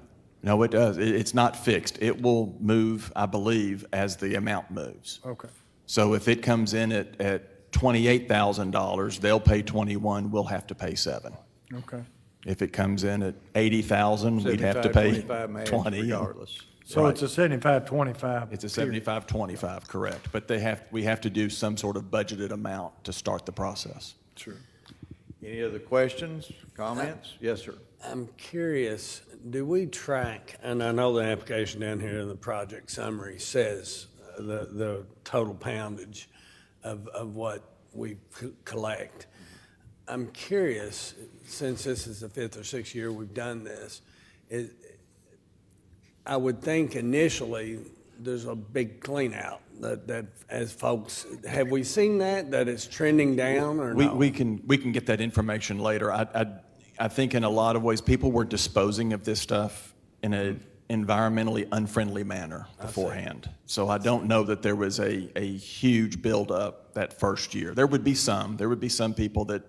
No, it does. It's not fixed. It will move, I believe, as the amount moves. Okay. So if it comes in at $28,000, they'll pay 21, we'll have to pay 7. Okay. If it comes in at 80,000, we'd have to pay 75, 25 match 20. regardless. So Right. it's a 75-25. It's a 75-25, correct. But we have to do some sort of budgeted amount to start the process. Sure. Any other questions, comments? Yes, sir. I'm curious, do we track, and I know the application down here in the project summary says the total poundage of what we collect. I'm curious, since this is the 5th or 6th year we've done this, I would think initially there's a big clean out that as folks, have we seen that it's trending down or no? We can get that information later. I think in a lot of ways, people were disposing of this stuff in an environmentally unfriendly manner beforehand. So I don't know that there was a huge buildup that first year. There would be some people that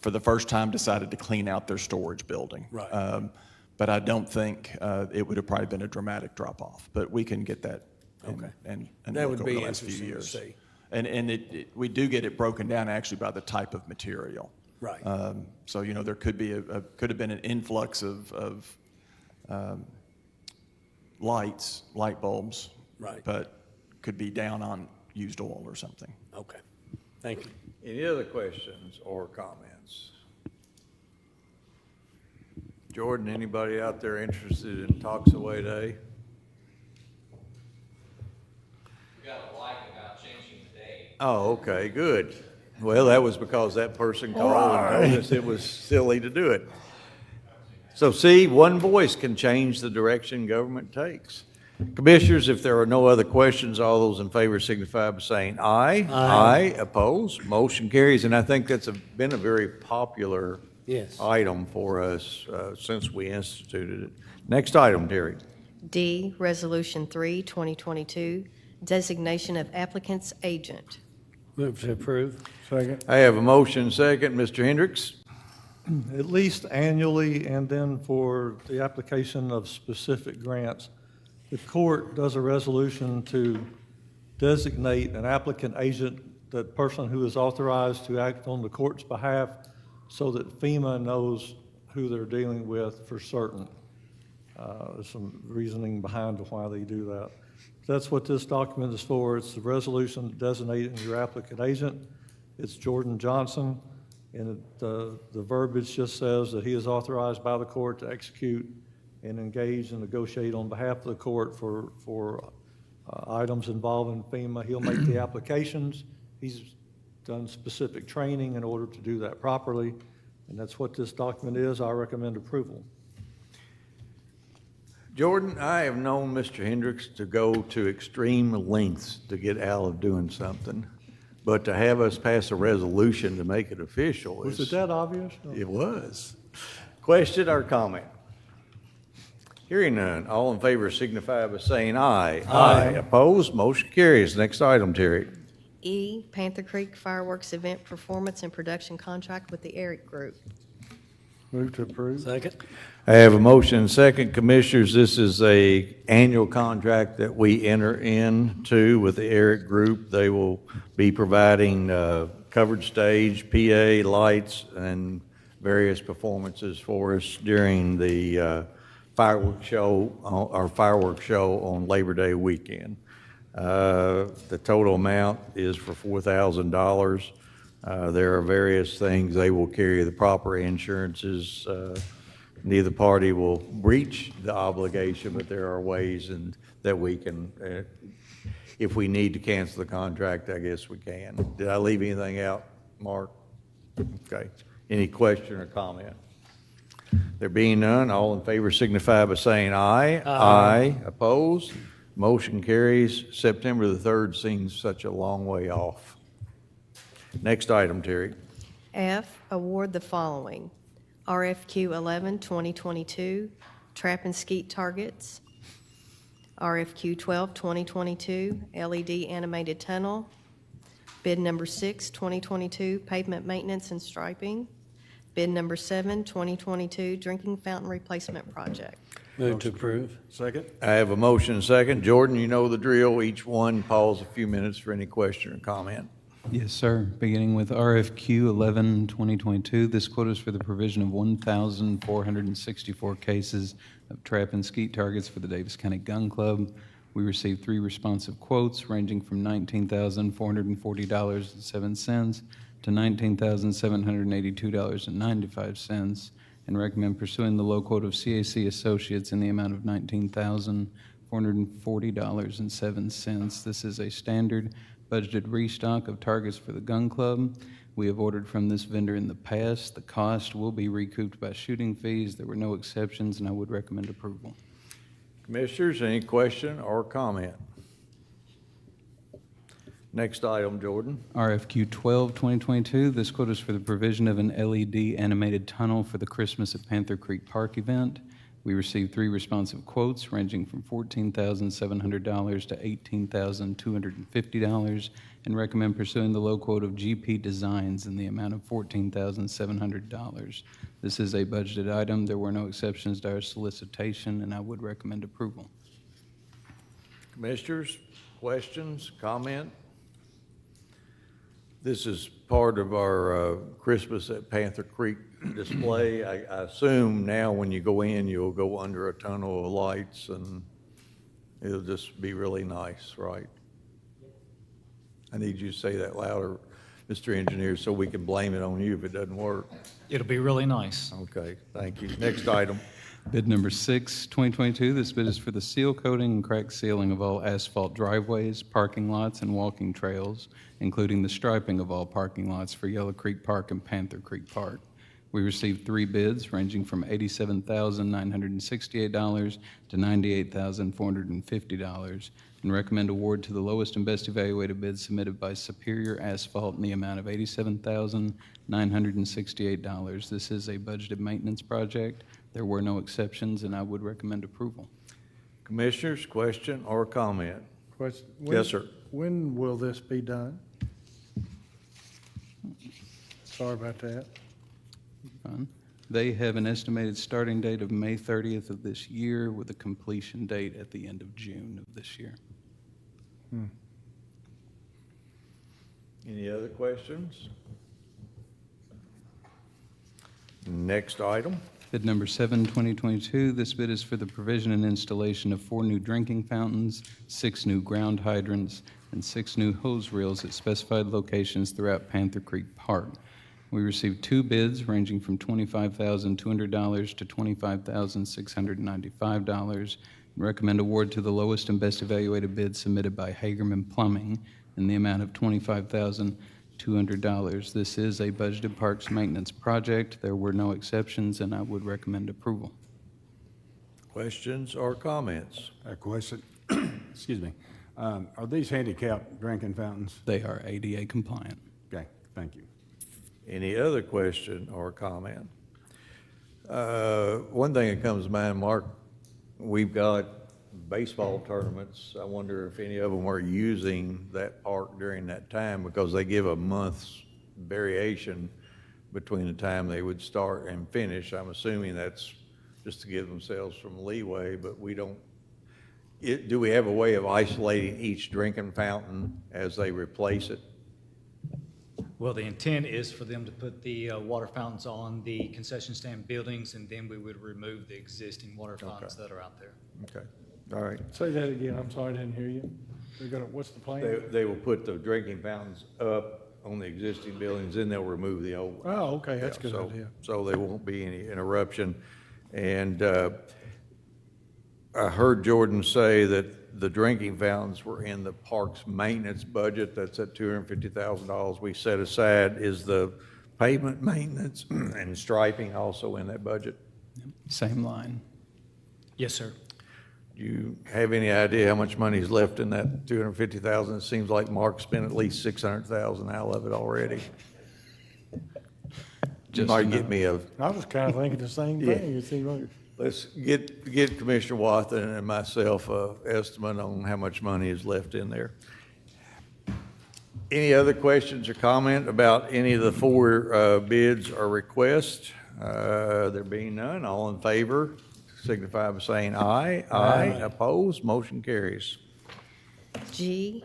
for the first time decided to clean out their storage building. Right. But I don't think it would have probably been a dramatic drop off. But we can get that and That look would over be the last few interesting to years. see. And we do get it broken down actually by the type of material. Right. So, there could have been an influx of light bulbs. Right. But could be down on used oil or something. Okay, thank you. Any other questions or comments? Jordan, anybody out there interested in Talks Away Day? We got a like about changing the date. Oh, okay, good. Well, that was because that person called and told us it was silly to do it. So see, one voice can change the direction government takes. Commissioners, if there are no other questions, all those in favor signify by saying aye. Aye. Opposed? Motion carries, and I think that's been a very popular Yes. item for us since we instituted it. Next item, Terry. D, Resolution 3, 2022, designation of applicant's agent. Move to approve. Second. I have a motion second. Mr. Hendricks? At least annually, and then for the application of specific grants, the court does a resolution to designate an applicant agent, that person who is authorized to act on the court's behalf, so that FEMA knows who they're dealing with for certain. There's some reasoning behind why they do that. That's what this document is for. It's the resolution designating your applicant agent. It's Jordan Johnson, and the verbiage just says that he is authorized by the court to execute and engage and negotiate on behalf of the court for items involving FEMA. He'll make the applications. He's done specific training in order to do that properly, and that's what this document is. I recommend approval. Jordan, I have known Mr. Hendricks to go to extreme lengths to get out of doing something, but to have us pass a resolution to make it official Was is... it that obvious? No. It was. Question or comment? Hearing none, all in favor signify by saying aye. Aye. Opposed? Motion carries. Next item, Terry. E, Panther Creek Fireworks Event Performance and Production Contract with the Eric Group. Move to approve. Second. I have a motion second. Commissioners, this is a annual contract that we enter into with the Eric Group. They will be providing covered stage, PA, lights, and various performances for us during the fireworks show on Labor Day weekend. The total amount is for $4,000. There are various things. They will carry the proper insurances. Neither party will breach the obligation, but there are ways that we can, if we need to cancel the contract, I guess we can. Did I leave anything out, Mark? Okay. Any question or comment? There being none, all in favor signify by saying aye. Aye. Opposed? Motion carries. September the 3rd seems such a long way off. Next item, Terry. F, award the following: RFQ 11, 2022, trap and skeet targets. RFQ 12, 2022, LED animated tunnel. Bid number 6, 2022, pavement maintenance and striping. Bid number 7, 2022, drinking fountain replacement project. Move to approve. Second. I have a motion second. Jordan, you know the drill. Each one, pause a few minutes for any question or comment. Yes, sir. Beginning with RFQ 11-2022, this quote is for the provision of 1,464 cases of trap and skeet targets for the Davis County Gun Club. We received 3 responsive quotes ranging from $19,440.07 to $19,782.95, and recommend pursuing the low quote of CAC Associates in the amount of $19,440.07. This is a standard budgeted restock of targets for the gun club. We have ordered from this vendor in the past. The cost will be recouped by shooting fees. There were no exceptions, and I would recommend approval. Commissioners, any question or comment? Next item, Jordan. RFQ 12-2022, this quote is for the provision of an LED animated tunnel for the Christmas at Panther Creek Park event. We received 3 responsive quotes ranging from $14,700 to $18,250, and recommend pursuing the low quote of GP Designs in the amount of $14,700. This is a budgeted item. There were no exceptions to our solicitation, and I would recommend approval. Commissioners, questions, comment? This is part of our Christmas at Panther Creek display. I assume now when you go in, you'll go under a tunnel of lights, and it'll just be really nice, right? I need you to say that louder, Mr. Engineer, so we can blame it on you if it doesn't work. It'll be really nice. Okay, thank you. Next item. Bid number 6, 2022. This bid is for the seal coating and crack sealing of all asphalt driveways, parking lots, and walking trails, including the striping of all parking lots for Yellow Creek Park and Panther Creek Park. We received 3 bids ranging from $87,968 to $98,450, and recommend award to the lowest and best evaluated bid submitted by Superior Asphalt in the amount of $87,968. This is a budgeted maintenance project. There were no exceptions, and I would recommend approval. Commissioners, question or comment? Question? Yes, sir. When will this be done? Sorry about that. Fine. They have an estimated starting date of May 30th of this year with a completion date at the end of June of this year. Any other questions? Next item. Bid number 7, 2022. This bid is for the provision and installation of 4 new drinking fountains, 6 new ground hydrants, and 6 new hose reels at specified locations throughout Panther Creek Park. We received 2 bids ranging from $25,200 to $25,695, and recommend award to the lowest and best evaluated bid submitted by Hagerman Plumbing in the amount of $25,200. This is a budgeted parks maintenance project. There were no exceptions, and I would recommend approval. Questions or comments? A question, excuse me. Are these handicapped drinking fountains? They are ADA compliant. Okay, thank you. Any other question or comment? One thing that comes to mind, Mark, we've got baseball tournaments. I wonder if any of them are using that park during that time, because they give a month's variation between the time they would start and finish. I'm assuming that's just to give themselves some leeway, but we don't. Do we have a way of isolating each drinking fountain as they replace it? Well, the intent is for them to put the water fountains on the concession stand buildings, and then we would remove the existing water fountains that are out there. Okay, all right. Say that again. I'm sorry, I didn't hear you. They're gonna, what's the plan? They will put the drinking fountains up on the existing buildings, then they'll remove the old ones. Oh, okay, that's a good So- idea. So there won't be any interruption. And I heard Jordan say that the drinking fountains were in the park's maintenance budget. That's at $250,000 we set aside. Is the pavement maintenance and striping also in that budget? Same line. Yes, sir. Do you have any idea how much money is left in that $250,000? It seems like Mark spent at least $600,000 out of it already. Just Might enough. get me a, I was kind of thinking the same Yeah. thing. You see, look, let's get Commissioner Wathen and myself a estimate on how much money is left in there. Any other questions or comment about any of the 4 bids or requests? There being none, all in favor signify by saying aye. Aye. Opposed, motion carries. G,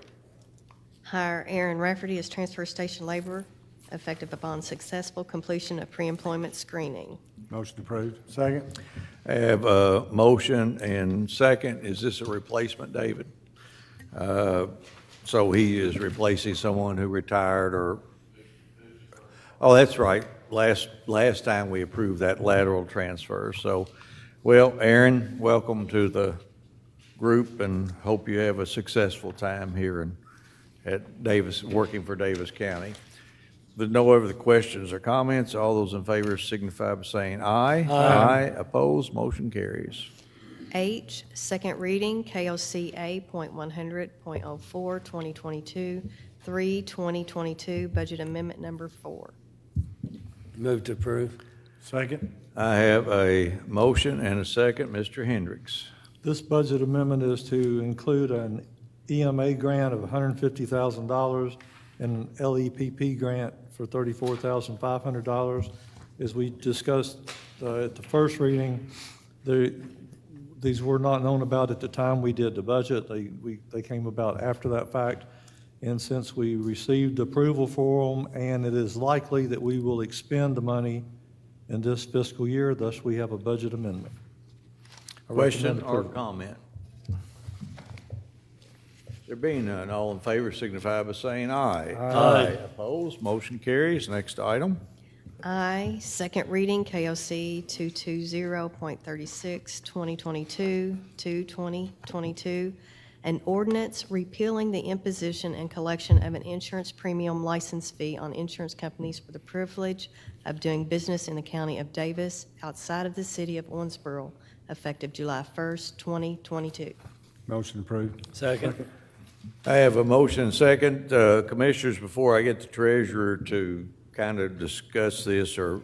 Hire Aaron Rafferty as transfer station laborer, effective upon successful completion of pre-employment screening. Motion approved. Second. I have a motion and second. Is this a replacement, David? So he is replacing someone who retired or, oh, that's right. Last time we approved that lateral transfer. So, well, Aaron, welcome to the group and hope you have a successful time here at Davis, working for Davis County. If there's no other questions or comments, all those in favor signify by saying aye. Aye. Opposed, motion carries. H, second reading, KOCA .100.04, 2022, 3/2022, budget amendment number 4. Move to approve. Second. I have a motion and a second. Mr. Hendricks. This budget amendment is to include an EMA grant of $150,000 and an LEPP grant for $34,500. As we discussed at the first reading, these were not known about at the time we did the budget. They came about after that fact. And since we received approval for them, and it is likely that we will expend the money in this fiscal year, thus we have a budget amendment. I Question recommend or approval. comment? There being none, all in favor signify by saying aye. Aye. Opposed, motion carries. Next item. I, second reading, KOC 220.36, 2022, 2/2022, an ordinance repealing the imposition and collection of an insurance premium license fee on insurance companies for the privilege of doing business in the county of Davis outside of the city of Owensboro, effective July 1st, 2022. Motion approved. Second. I have a motion and second. Commissioners, before I get the treasurer to kind of discuss this or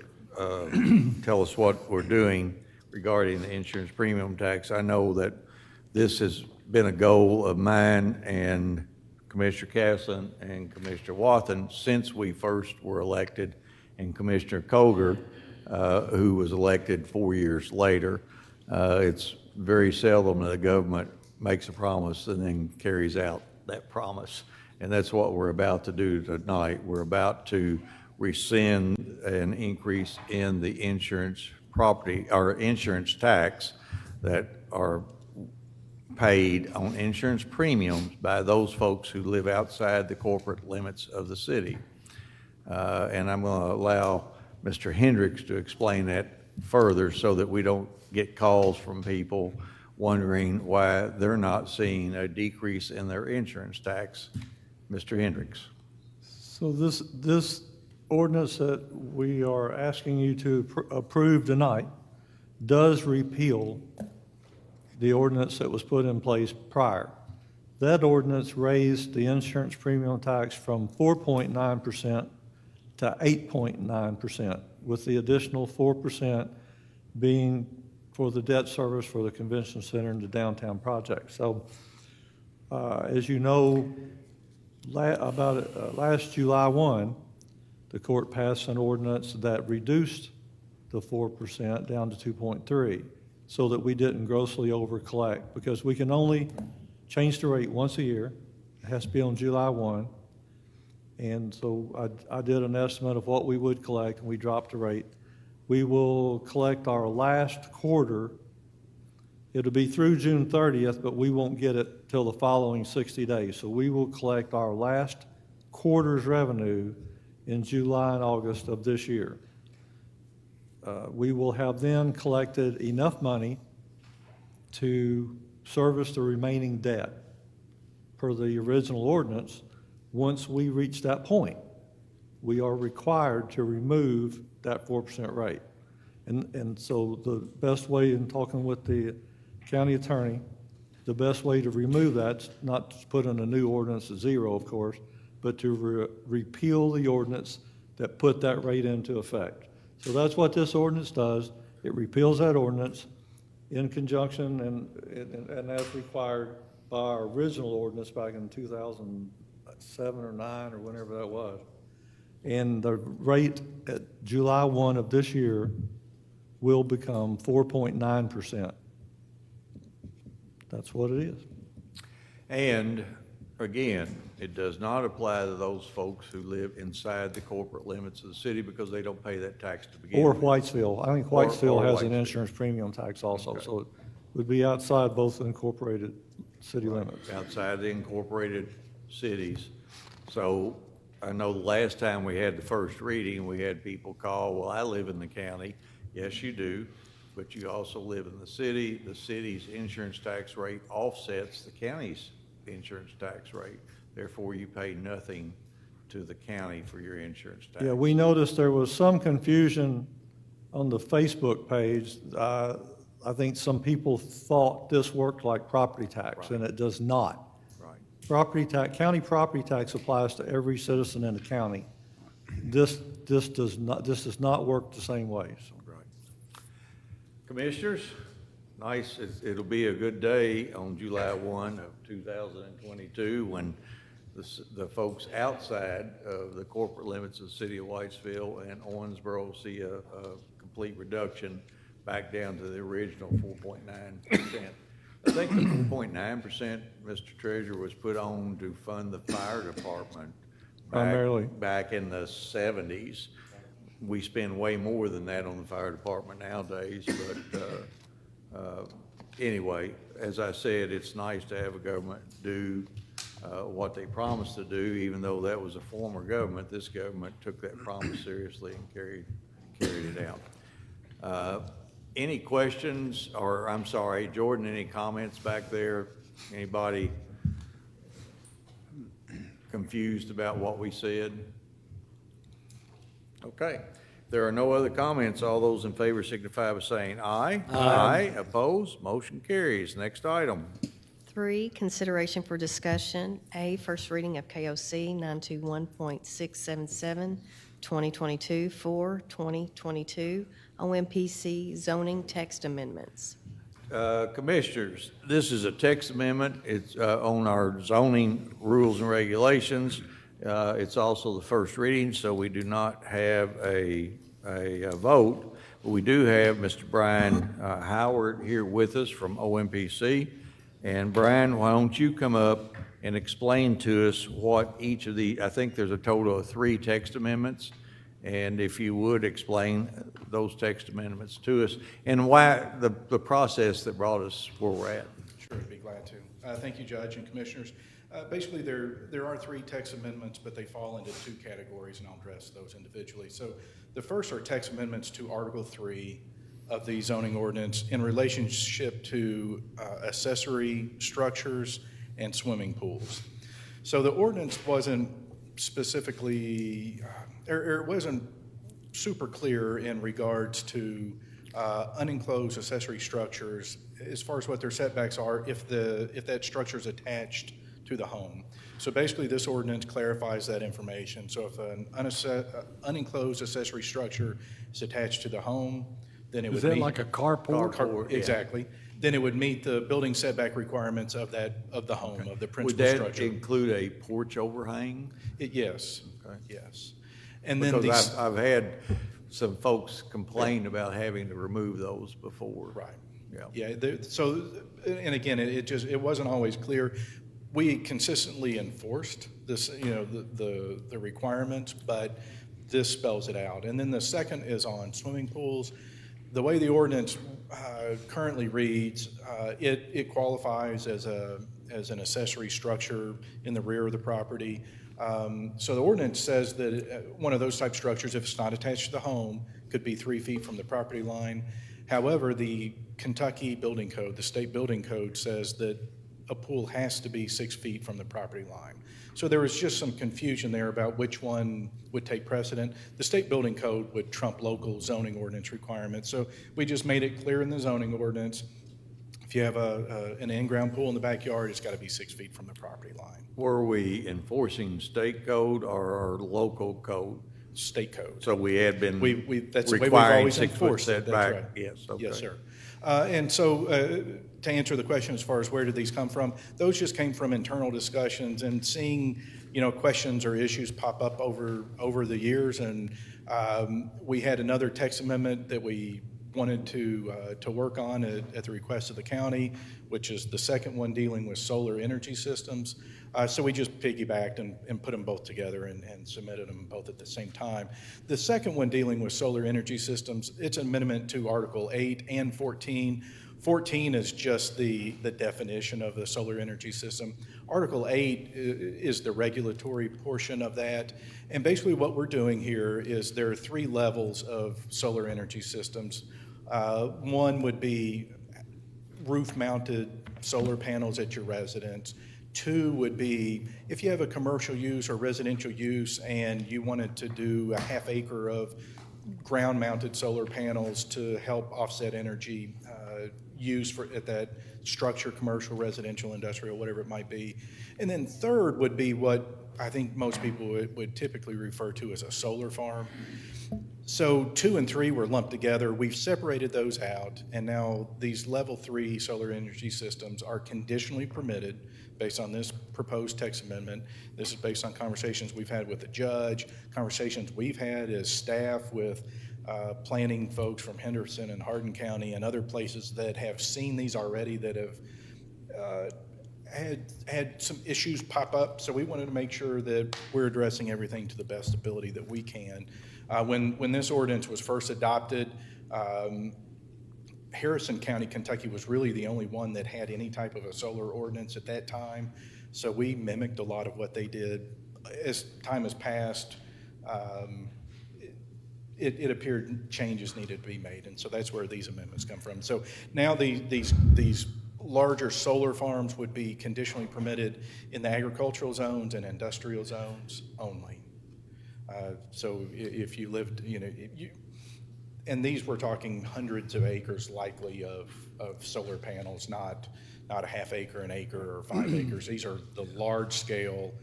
tell us what we're doing regarding the insurance premium tax, I know that this has been a goal of mine and Commissioner Castlin and Commissioner Wathen since we first were elected, and Commissioner Coger, who was elected 4 years later. It's very seldom that the government makes a promise and then carries out that promise. And that's what we're about to do tonight. We're about to rescind an increase in the insurance property, or insurance tax that are paid on insurance premiums by those folks who live outside the corporate limits of the city. And I'm going to allow Mr. Hendricks to explain that further so that we don't get calls from people wondering why they're not seeing a decrease in their insurance tax. Mr. Hendricks. So this ordinance that we are asking you to approve tonight does repeal the ordinance that was put in place prior. That ordinance raised the insurance premium tax from 4.9% to 8.9%, with the additional 4% being for the debt service for the convention center and the downtown project. So as you know, last July 1, the court passed an ordinance that reduced the 4% down to 2.3 so that we didn't grossly overcollect, because we can only change the rate once a year. It has to be on July 1. And so I did an estimate of what we would collect, and we dropped the rate. We will collect our last quarter. It'll be through June 30th, but we won't get it till the following 60 days. So we will collect our last quarter's revenue in July and August of this year. We will have then collected enough money to service the remaining debt per the original ordinance. Once we reach that point, we are required to remove that 4% rate. And so the best way, in talking with the county attorney, the best way to remove that's not to put in a new ordinance at 0, of course, but to repeal the ordinance that put that rate into effect. So that's what this ordinance does. It repeals that ordinance in conjunction and as required by our original ordinance back in 2007 or 9 or whenever that was. And the rate at July 1 of this year will become 4.9%. That's what it is. And again, it does not apply to those folks who live inside the corporate limits of the city because they don't pay that tax to begin Or with. Whitesville. I think Or Whitesville has an Whitesville. insurance premium tax also, Okay. so it would be outside both incorporated city limits. Outside the incorporated cities. So I know the last time we had the first reading, we had people call, well, I live in the county. Yes, you do, but you also live in the city. The city's insurance tax rate offsets the county's insurance tax rate. Therefore, you pay nothing to the county for your insurance tax. Yeah, we noticed there was some confusion on the Facebook page. I think some people thought this worked like property tax, and it does not. Right. Property tax, county property tax applies to every citizen in the county. This does not work the same way. So. Right. Commissioners, nice, it'll be a good day on July 1 of 2022 when the folks outside of the corporate limits of the city of Whitesville and Owensboro see a complete reduction back down to the original 4.9%. I think the 4.9%, Mr. Treasurer, was put on to fund the fire department Primarily. back in the 70s. We spend way more than that on the fire department nowadays, but anyway, as I said, it's nice to have a government do what they promised to do, even though that was a former government. This government took that promise seriously and carried it out. Any questions, or I'm sorry, Jordan, any comments back there? Anybody confused about what we said? Okay. There are no other comments. All those in favor signify by saying aye. Aye. Opposed? Motion carries. Next item. 3, consideration for discussion, A, first reading of KOC 921.677, 2022, 2022, OMPC zoning text amendments. Commissioners, this is a text amendment. It's on our zoning rules and regulations. It's also the first reading, so we do not have a vote. But we do have Mr. Brian Howard here with us from OMPC. And Brian, why don't you come up and explain to us what each of I think there's a total of 3 text amendments. And if you would explain those text amendments to us and why the process that brought us where we're at. Sure, I'd be glad to. Thank you, Judge and Commissioners. Basically, there are 3 text amendments, but they fall into 2 categories, and I'll address those individually. So the first are text amendments to Article 3 of the zoning ordinance in relationship to accessory structures and swimming pools. So the ordinance wasn't specifically, it wasn't super clear in regards to unenclosed accessory structures as far as what their setbacks are if that structure is attached to the home. So basically, this ordinance clarifies that information. So if an unenclosed accessory structure is attached to the home, then it would meet... Is that like a carport? Exactly. Then it would meet the building setback requirements of the home, of the principal Would structure. that include a porch overhang? Yes, Okay. yes. And then Because these... I've had some folks complain about having to remove those before. Right. Yeah. Yeah, so, and again, it wasn't always clear. We consistently enforced this, the requirements, but this spells it out. And then the second is on swimming pools. The way the ordinance currently reads, it qualifies as an accessory structure in the rear of the property. So the ordinance says that one of those type structures, if it's not attached to the home, could be 3 feet from the property line. However, the Kentucky Building Code, the state building code, says that a pool has to be 6 feet from the property line. So there was just some confusion there about which one would take precedent. The state building code would trump local zoning ordinance requirements. So we just made it clear in the zoning ordinance, if you have an in-ground pool in the backyard, it's got to be 6 feet from the property line. Were we enforcing state code or our local code? State code. So we had been That's the way we've requiring always 6 foot enforced it. That's setback? right. Yes, okay. Yes, sir. And so to answer the question as far as where did these come from, those just came from internal discussions and seeing, questions or issues pop up over the years. And we had another text amendment that we wanted to work on at the request of the county, which is the second one dealing with solar energy systems. So we just piggybacked and put them both together and submitted them both at the same time. The second one dealing with solar energy systems, it's an amendment to Article 8 and 14. 14 is just the definition of the solar energy system. Article 8 is the regulatory portion of that. And basically what we're doing here is there are 3 levels of solar energy systems. One would be roof-mounted solar panels at your residence. 2 would be if you have a commercial use or residential use and you wanted to do a half acre of ground-mounted solar panels to help offset energy use at that structure, commercial, residential, industrial, whatever it might be. And then 3rd would be what I think most people would typically refer to as a solar farm. So 2 and 3 were lumped together. We've separated those out, and now these level 3 solar energy systems are conditionally permitted based on this proposed text amendment. This is based on conversations we've had with the judge, conversations we've had as staff with planning folks from Henderson and Hardin County and other places that have seen these already, that have had some issues pop up. So we wanted to make sure that we're addressing everything to the best ability that we can. When this ordinance was first adopted, Harrison County, Kentucky was really the only one that had any type of a solar ordinance at that time. So we mimicked a lot of what they did. As time has passed, it appeared changes needed to be made, and so that's where these amendments come from. So now these larger solar farms would be conditionally permitted in the agricultural zones and industrial zones only. So if you lived, and these we're talking hundreds of acres likely of solar panels, not a half acre, an acre, or 5 acres. These are the large scale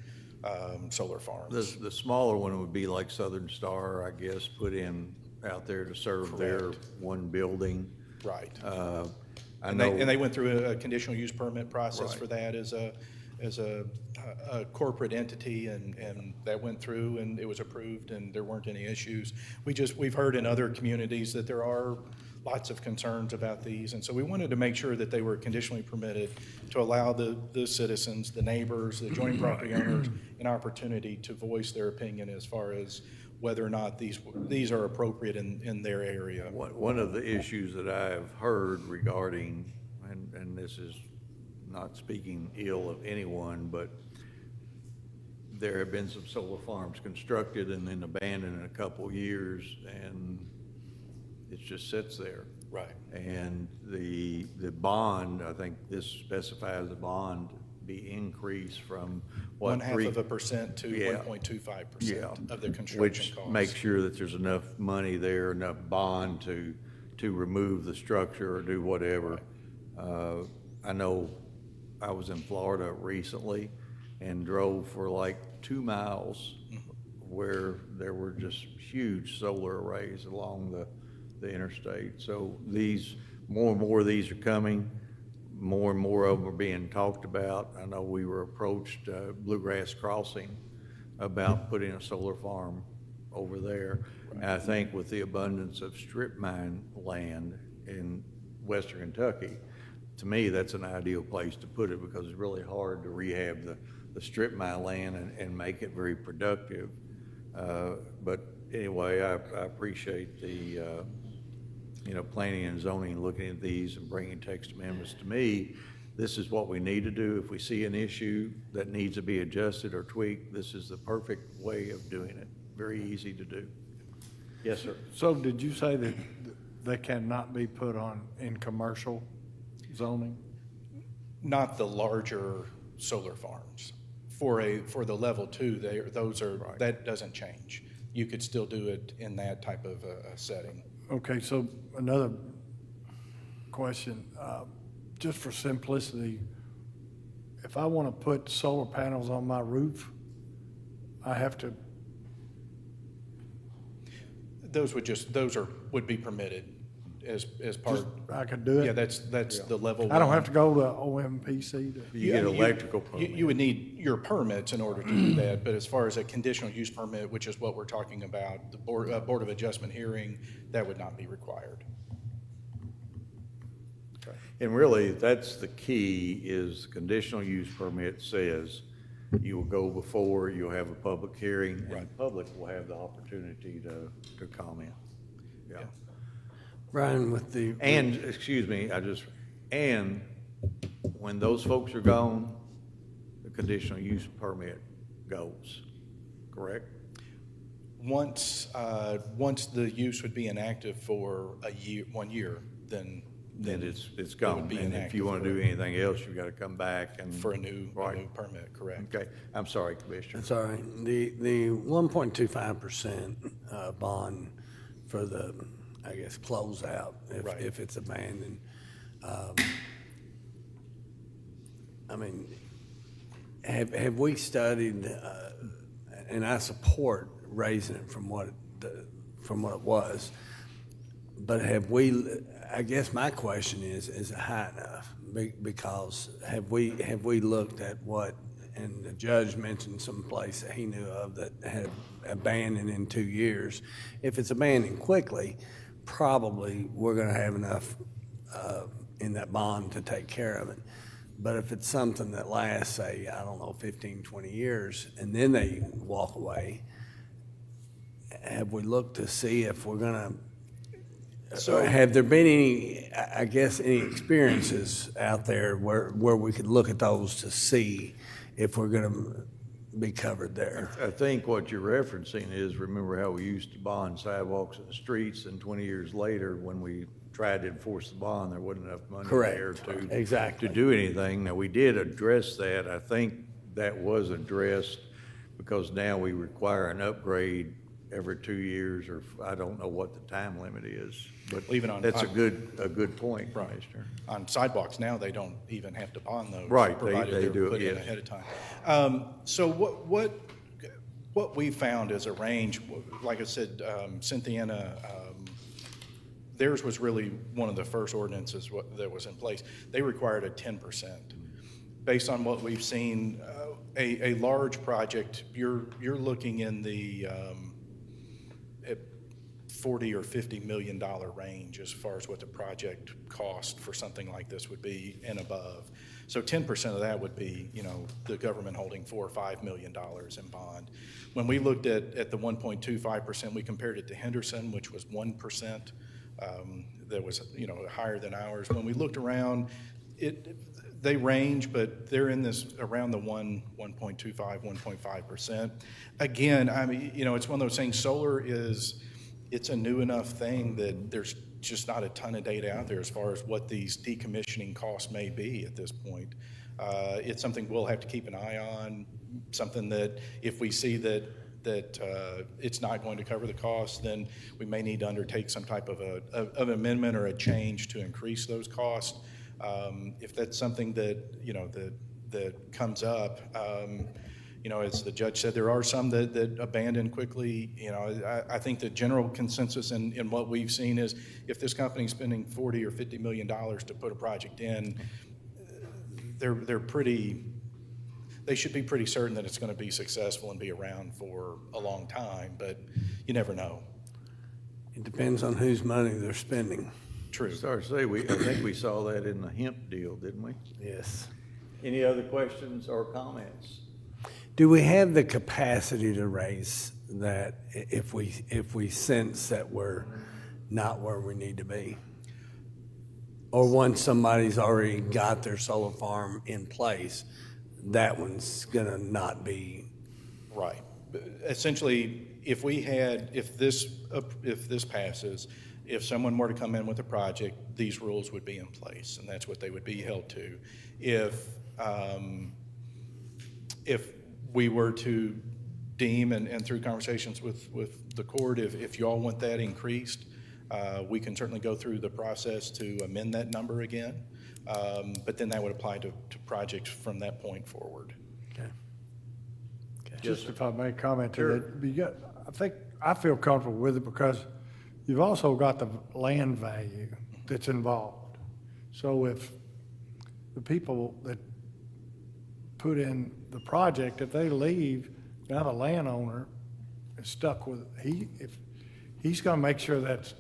solar farms. The smaller one would be like Southern Star, I guess, put in out there to serve their one building. Right. I know. And they went through a conditional use permit process Right. for that as a corporate entity, and that went through and it was approved and there weren't any issues. We've heard in other communities that there are lots of concerns about these, and so we wanted to make sure that they were conditionally permitted to allow the citizens, the neighbors, the adjoining property owners an opportunity to voice their opinion as far as whether or not these are appropriate in their area. One of the issues that I have heard regarding, and this is not speaking ill of anyone, but there have been some solar farms constructed and then abandoned in a couple of years, and it just sits there. Right. And the bond, I think this specifies the bond be increased from what? 0.5% to Yeah. 1.25% of the construction Which costs. makes sure that there's enough money there, enough bond to remove the structure or do whatever. I know I was in Florida recently and drove for like 2 miles where there were just huge solar arrays along the interstate. So more and more of these are coming. More and more of them are being talked about. I know we were approached Bluegrass Crossing about putting a solar farm over there. And I think with the abundance of strip mine land in western Kentucky, to me, that's an ideal place to put it because it's really hard to rehab the strip mine land and make it very productive. But anyway, I appreciate the planning and zoning looking at these and bringing text amendments. To me, this is what we need to do. If we see an issue that needs to be adjusted or tweaked, this is the perfect way of doing it. Very easy to do. Yes, sir. So did you say that they cannot be put in commercial zoning? Not the larger solar farms. For the level 2, that doesn't change. You could still do it in that type of a setting. Okay, so another question, just for simplicity, if I want to put solar panels on my roof, I have to. Those would be permitted as part. I could do it? Yeah, that's the level. I don't have to go to OMPC to. You get electrical permit. You would need your permits in order to do that, but as far as a conditional use permit, which is what we're talking about, the Board of Adjustment hearing, that would not be required. And really, that's the key, is conditional use permit says you will go before, you'll have a public hearing, and the public will have the opportunity to comment. Yeah. Brian, with the. And, excuse me, and when those folks are gone, the conditional use permit goes, correct? Once the use would be inactive for 1 year, then It's it would gone. be And if inactive you want to for- do anything else, you got to come back and. for a new Right. permit, correct? Okay, I'm sorry, Commissioner. That's all right. The 1.25% bond for the, I guess, closeout, Right. if it's abandoned. I mean, have we studied, and I support raising it from what it was, but have we, I guess my question is it high enough? Because have we looked at what, and the judge mentioned some place that he knew of that had abandoned in 2 years. If it's abandoned quickly, probably we're gonna have enough in that bond to take care of it. But if it's something that lasts, say, I don't know, 15, 20 years, and then they walk away, have we looked to see if we're gonna, have there been any, I guess, any experiences out there where we could look at those to see if we're gonna be covered there? I think what you're referencing is, remember how we used to bond sidewalks and streets, and 20 years later, when we tried to enforce the bond, there wasn't enough money Correct. there to. Exactly. To do anything. Now, we did address that. I think that was addressed because now we require an upgrade every 2 years, or I don't know what the time limit is. But Even on- that's a good point, Right. Commissioner. On sidewalks now, they don't even have to bond those. Right, Provided they they're do it, put in yes. ahead of time. So what we found is a range, like I said, Cynthiana, theirs was really one of the first ordinances that was in place. They required a 10%. Based on what we've seen, a large project, you're looking in the at $40 or $50 million range as far as what the project cost for something like this would be and above. So 10% of that would be, the government holding $4 or $5 million in bond. When we looked at the 1.25%, we compared it to Henderson, which was 1%. That was, higher than ours. When we looked around, they range, but they're in this around the 1.25, 1.5%. Again, I mean, it's one of those things. Solar it's a new enough thing that there's just not a ton of data out there as far as what these decommissioning costs may be at this point. It's something we'll have to keep an eye on. Something that if we see that it's not going to cover the cost, then we may need to undertake some type of an amendment or a change to increase those costs. If that's something that comes up, as the judge said, there are some that abandon quickly. I think the general consensus in what we've seen is if this company's spending $40 or $50 million to put a project in, they should be pretty certain that it's going to be successful and be around for a long time, but you never know. It depends on whose money they're spending. True. Sorry to say, I think we saw that in the hemp deal, didn't we? Yes. Any other questions or comments? Do we have the capacity to raise that if we sense that we're not where we need to be? Or once somebody's already got their solar farm in place, that one's gonna not be. Right. Essentially, if this passes, if someone were to come in with a project, these rules would be in place, and that's what they would be held to. If we were to deem, and through conversations with the court, if you all want that increased, we can certainly go through the process to amend that number again. But then that would apply to projects from that point forward. Okay. Just if I may comment to that, I feel comfortable with it because you've also got the land value that's involved. So if the people that put in the project, if they leave, now the landowner is stuck with, he's gonna make sure that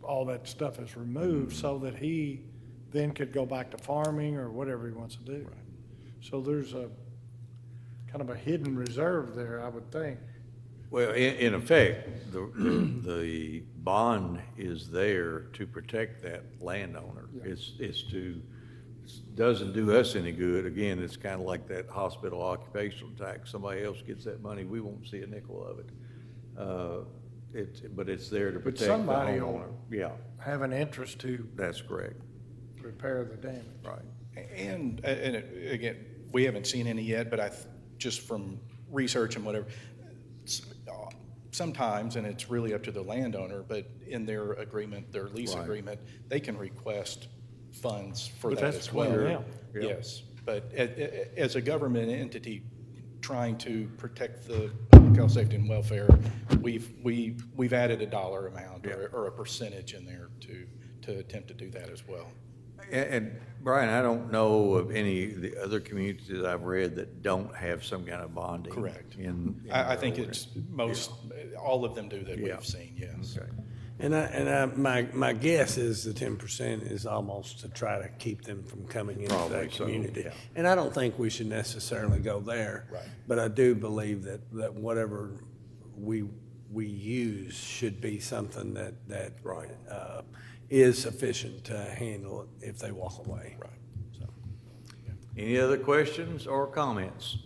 all that stuff is removed so that he then could go back to farming or whatever he wants to do. So there's a kind of a hidden reserve there, I would think. Well, in effect, the bond is there to protect that landowner. It's doesn't do us any good. Again, it's kind of like that hospital occupational tax. Somebody else gets that money, we won't see a nickel of it. But it's there to But protect the somebody homeowner. will Yeah, have an interest to that's correct. repair the damage. Right. And again, we haven't seen any yet, but just from research and whatever, sometimes, and it's really up to the landowner, but in their agreement, their lease Right. agreement, they can request funds for But that that's as well. between them. Yeah. Yes, but as a government entity trying to protect the public health, safety, and welfare, we've added a dollar amount or a percentage in there to attempt to do that as well. And Brian, I don't know of any of the other communities I've read that don't have some kind of bonding. Correct. I I think it's all of them do that Yeah. we've seen, yes. Okay. And my guess is the 10% is almost to try to keep them from coming into Probably that so, community. yeah. And I don't think we should necessarily go there. Right. But I do believe that whatever we use should be something that is sufficient to handle it if they walk away. Right. So. Any other questions or comments?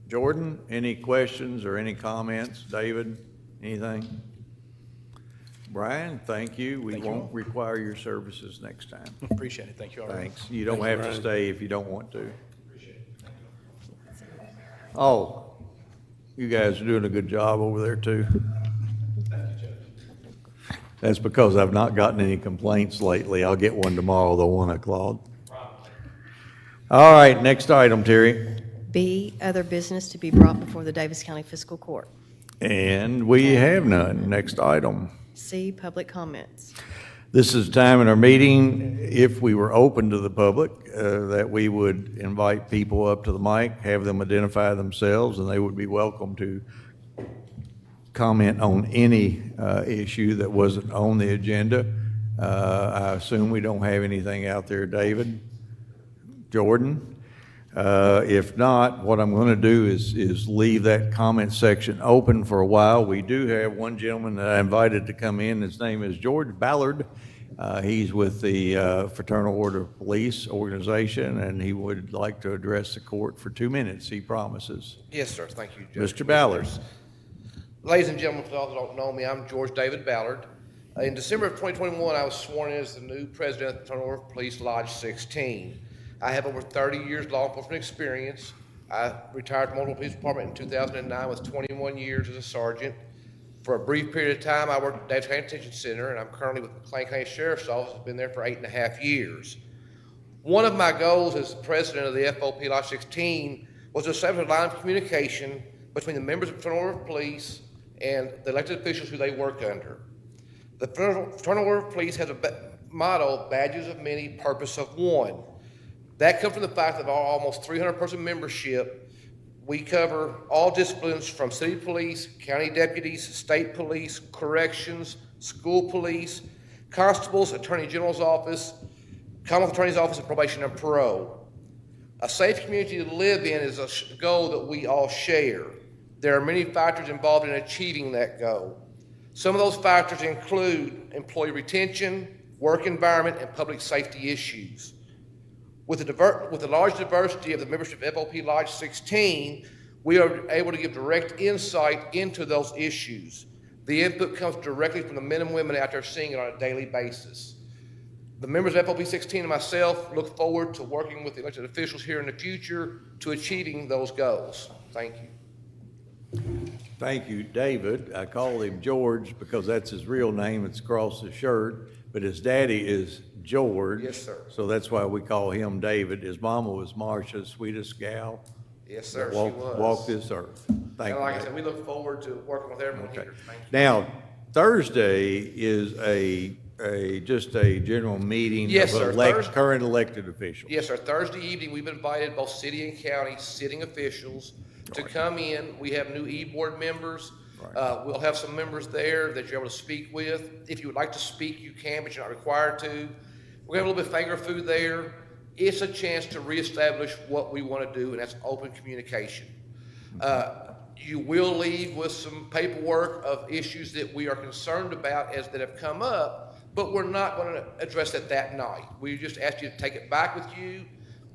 Jordan, any questions or any comments? David, anything? Brian, thank you. We Thank you won't all. require your services next time. Appreciate it. Thank you all. Thanks. You don't Thank you, have to Brian. stay if you don't want to. Oh, you guys are doing a good job over there too. That's because I've not gotten any complaints lately. I'll get one tomorrow, though, 1 o'clock. All right, next item, Terry. B, other business to be brought before the Davis County Fiscal Court. And we have none. Next item. C, public comments. This is time in our meeting, if we were open to the public, that we would invite people up to the mic, have them identify themselves, and they would be welcome to comment on any issue that wasn't on the agenda. I assume we don't have anything out there, David? Jordan? If not, what I'm going to do is leave that comment section open for a while. We do have one gentleman that I invited to come in. His name is George Ballard. He's with the Fraternal Order of Police organization, and he would like to address the court for 2 minutes, he promises. Yes, sir. Thank you, Judge. Mr. Ballard. Ladies and gentlemen, for those who don't know me, I'm George David Ballard. In December of 2021, I was sworn in as the new president of the Fraternal Order of Police Lodge 16. I have over 30 years law enforcement experience. I retired from Owensboro Police Department in 2009 with 21 years as a sergeant. For a brief period of time, I worked at Davis County Detention Center, and I'm currently with the McLean County Sheriff's Office. I've been there for 8.5 years. One of my goals as the president of the FOP Lodge 16 was to establish a line of communication between the members of the Fraternal Order of Police and the elected officials who they work under. The Fraternal Order of Police has a motto, badges of many, purpose of one. That comes from the fact that our almost 300-person membership, we cover all disciplines from city police, county deputies, state police, corrections, school police, constables, attorney general's office, Commonwealth Attorney's Office, and probation and parole. A safe community to live in is a goal that we all share. There are many factors involved in achieving that goal. Some of those factors include employee retention, work environment, and public safety issues. With the large diversity of the membership of FOP Lodge 16, we are able to give direct insight into those issues. The input comes directly from the men and women out there seeing it on a daily basis. The members of FOP 16 and myself look forward to working with the elected officials here in the future to achieving those goals. Thank you. Thank you, David. I call him George because that's his real name. It's across his shirt, but his daddy is George. Yes, sir. So that's why we call him David. His mama was Marcia, sweetest gal. Yes, sir, that she was. Walked this earth. Thank And you. like I David. said, we look forward to working with everyone Okay. here. Thank you. Now, Thursday is just a general meeting Yes, of sir. current elected officials. Yes, sir. Thursday evening, we've invited both city and county sitting officials to come in. We have new e-board members. We'll have some members there that you're able to speak with. If you would like to speak, you can, but you're not required to. We're gonna have a little bit of finger food there. It's a chance to reestablish what we want to do, and that's open communication. You will leave with some paperwork of issues that we are concerned about that have come up, but we're not going to address it that night. We just ask you to take it back with you,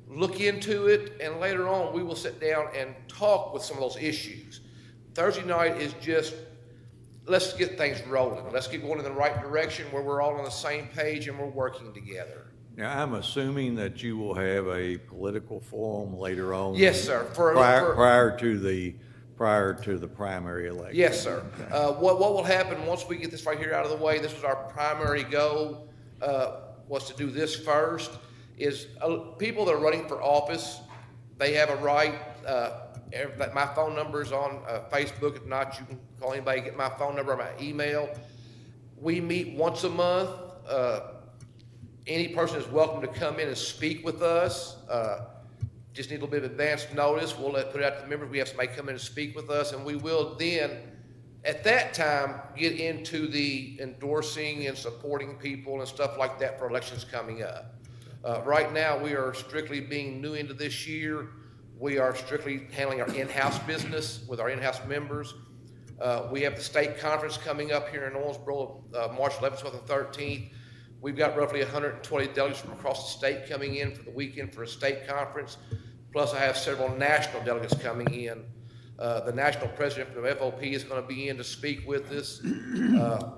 look into it, and later on we will sit down and talk with some of those issues. Thursday night is just, let's get things rolling. Let's get going in the right direction where we're all on the same page and we're working together. Now, I'm assuming that you will have a political forum later on. Yes, sir. Prior to the primary election. Yes, sir. What will happen once we get this right here out of the way, this was our primary goal, was to do this first, is people that are running for office, they have a right, my phone number is on Facebook. If not, you can call anybody, get my phone number or my email. We meet once a month. Any person is welcome to come in and speak with us. Just need a little bit of advance notice. We'll put it out to the members. We have somebody come in and speak with us, and we will then, at that time, get into the endorsing and supporting people and stuff like that for elections coming up. Right now, we are strictly being new into this year. We are strictly handling our in-house business with our in-house members. We have the state conference coming up here in Owensboro, March 11th, 12th, and 13th. We've got roughly 120 delegates from across the state coming in for the weekend for a state conference. Plus, I have several national delegates coming in. The national president from the FOP is going to be in to speak with us.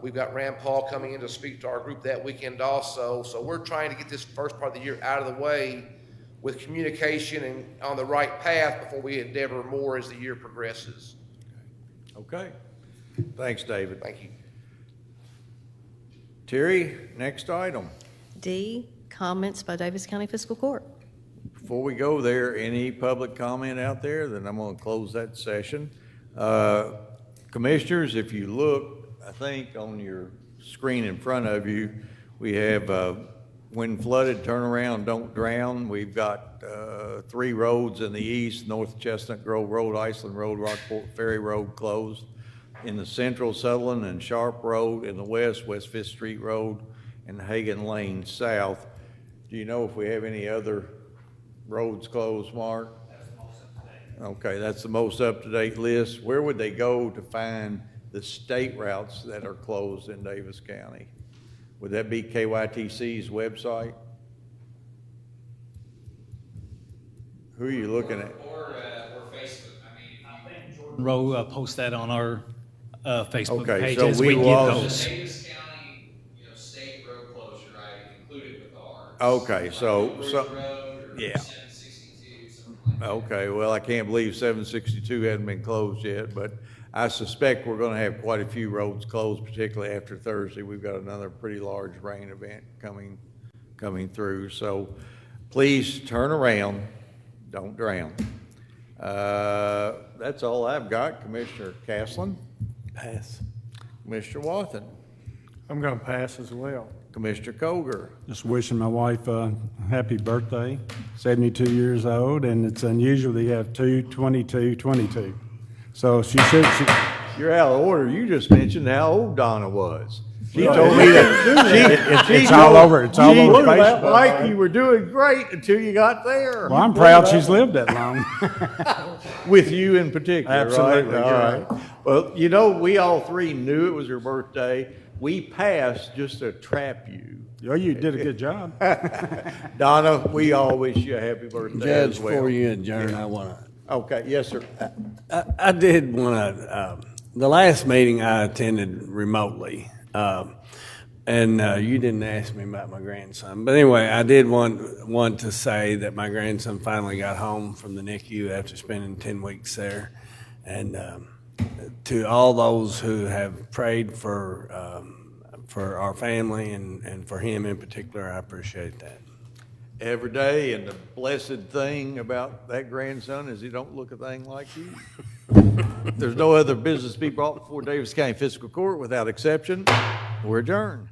We've got Rand Paul coming in to speak to our group that weekend also. So we're trying to get this first part of the year out of the way with communication and on the right path before we endeavor more as the year progresses. Okay. Thanks, David. Thank you. Terry, next item. D, comments by Davis County Fiscal Court. Before we go there, any public comment out there? Then I'm going to close that session. Commissioners, if you look, I think on your screen in front of you, we have when flooded, turn around, don't drown. We've got 3 roads in the east: North Chestnut Grove Road, Iceland Road, Rockport Ferry Road closed. In the central, Sutherland and Sharp Road. In the west, West 5th Street Road and Hagan Lane south. Do you know if we have any other roads closed, Mark? That's the most up-to-date. Okay, that's the most up-to-date list. Where would they go to find the state routes that are closed in Davis County? Would that be KYTC's website? Who are you looking at? Or Facebook. I think Jordan Rowe posts that on our Facebook page. So as we get will those. Davis County, state road closure, I included with ours. Okay, so Road or yeah. 762, something like that. Okay, well, I can't believe 762 hasn't been closed yet, but I suspect we're going to have quite a few roads closed, particularly after Thursday. We've got another pretty large rain event coming through. So please turn around, don't drown. That's all I've got. Commissioner Castlin? Pass. Commissioner Wathen? I'm going to pass as well. Commissioner Coger? Just wishing my wife a happy birthday, 72 years old, and it's unusual to have 2/22/22. So she should. You're out of order. You just mentioned how old Donna was. She told me that It's all over. It's all over Facebook. Facebook. Like you were doing great until you got there. Well, I'm proud she's lived that long. With you in particular, Absolutely, right? you're All right. Well, we all three knew it was her birthday. We passed just to trap you. Oh, you did a good job. Donna, we all wish you a happy birthday Judge, as well. before you adjourn, I want to. Okay, yes, sir. I did want to. The last meeting I attended remotely, and you didn't ask me about my grandson. But anyway, I did want to say that my grandson finally got home from the NICU after spending 10 weeks there, and to all those who have prayed for our family and for him in particular, I appreciate that. Every day, and the blessed thing about that grandson is he don't look a thing like you. There's no other business to be brought before Davis County Fiscal Court without exception. We're adjourned.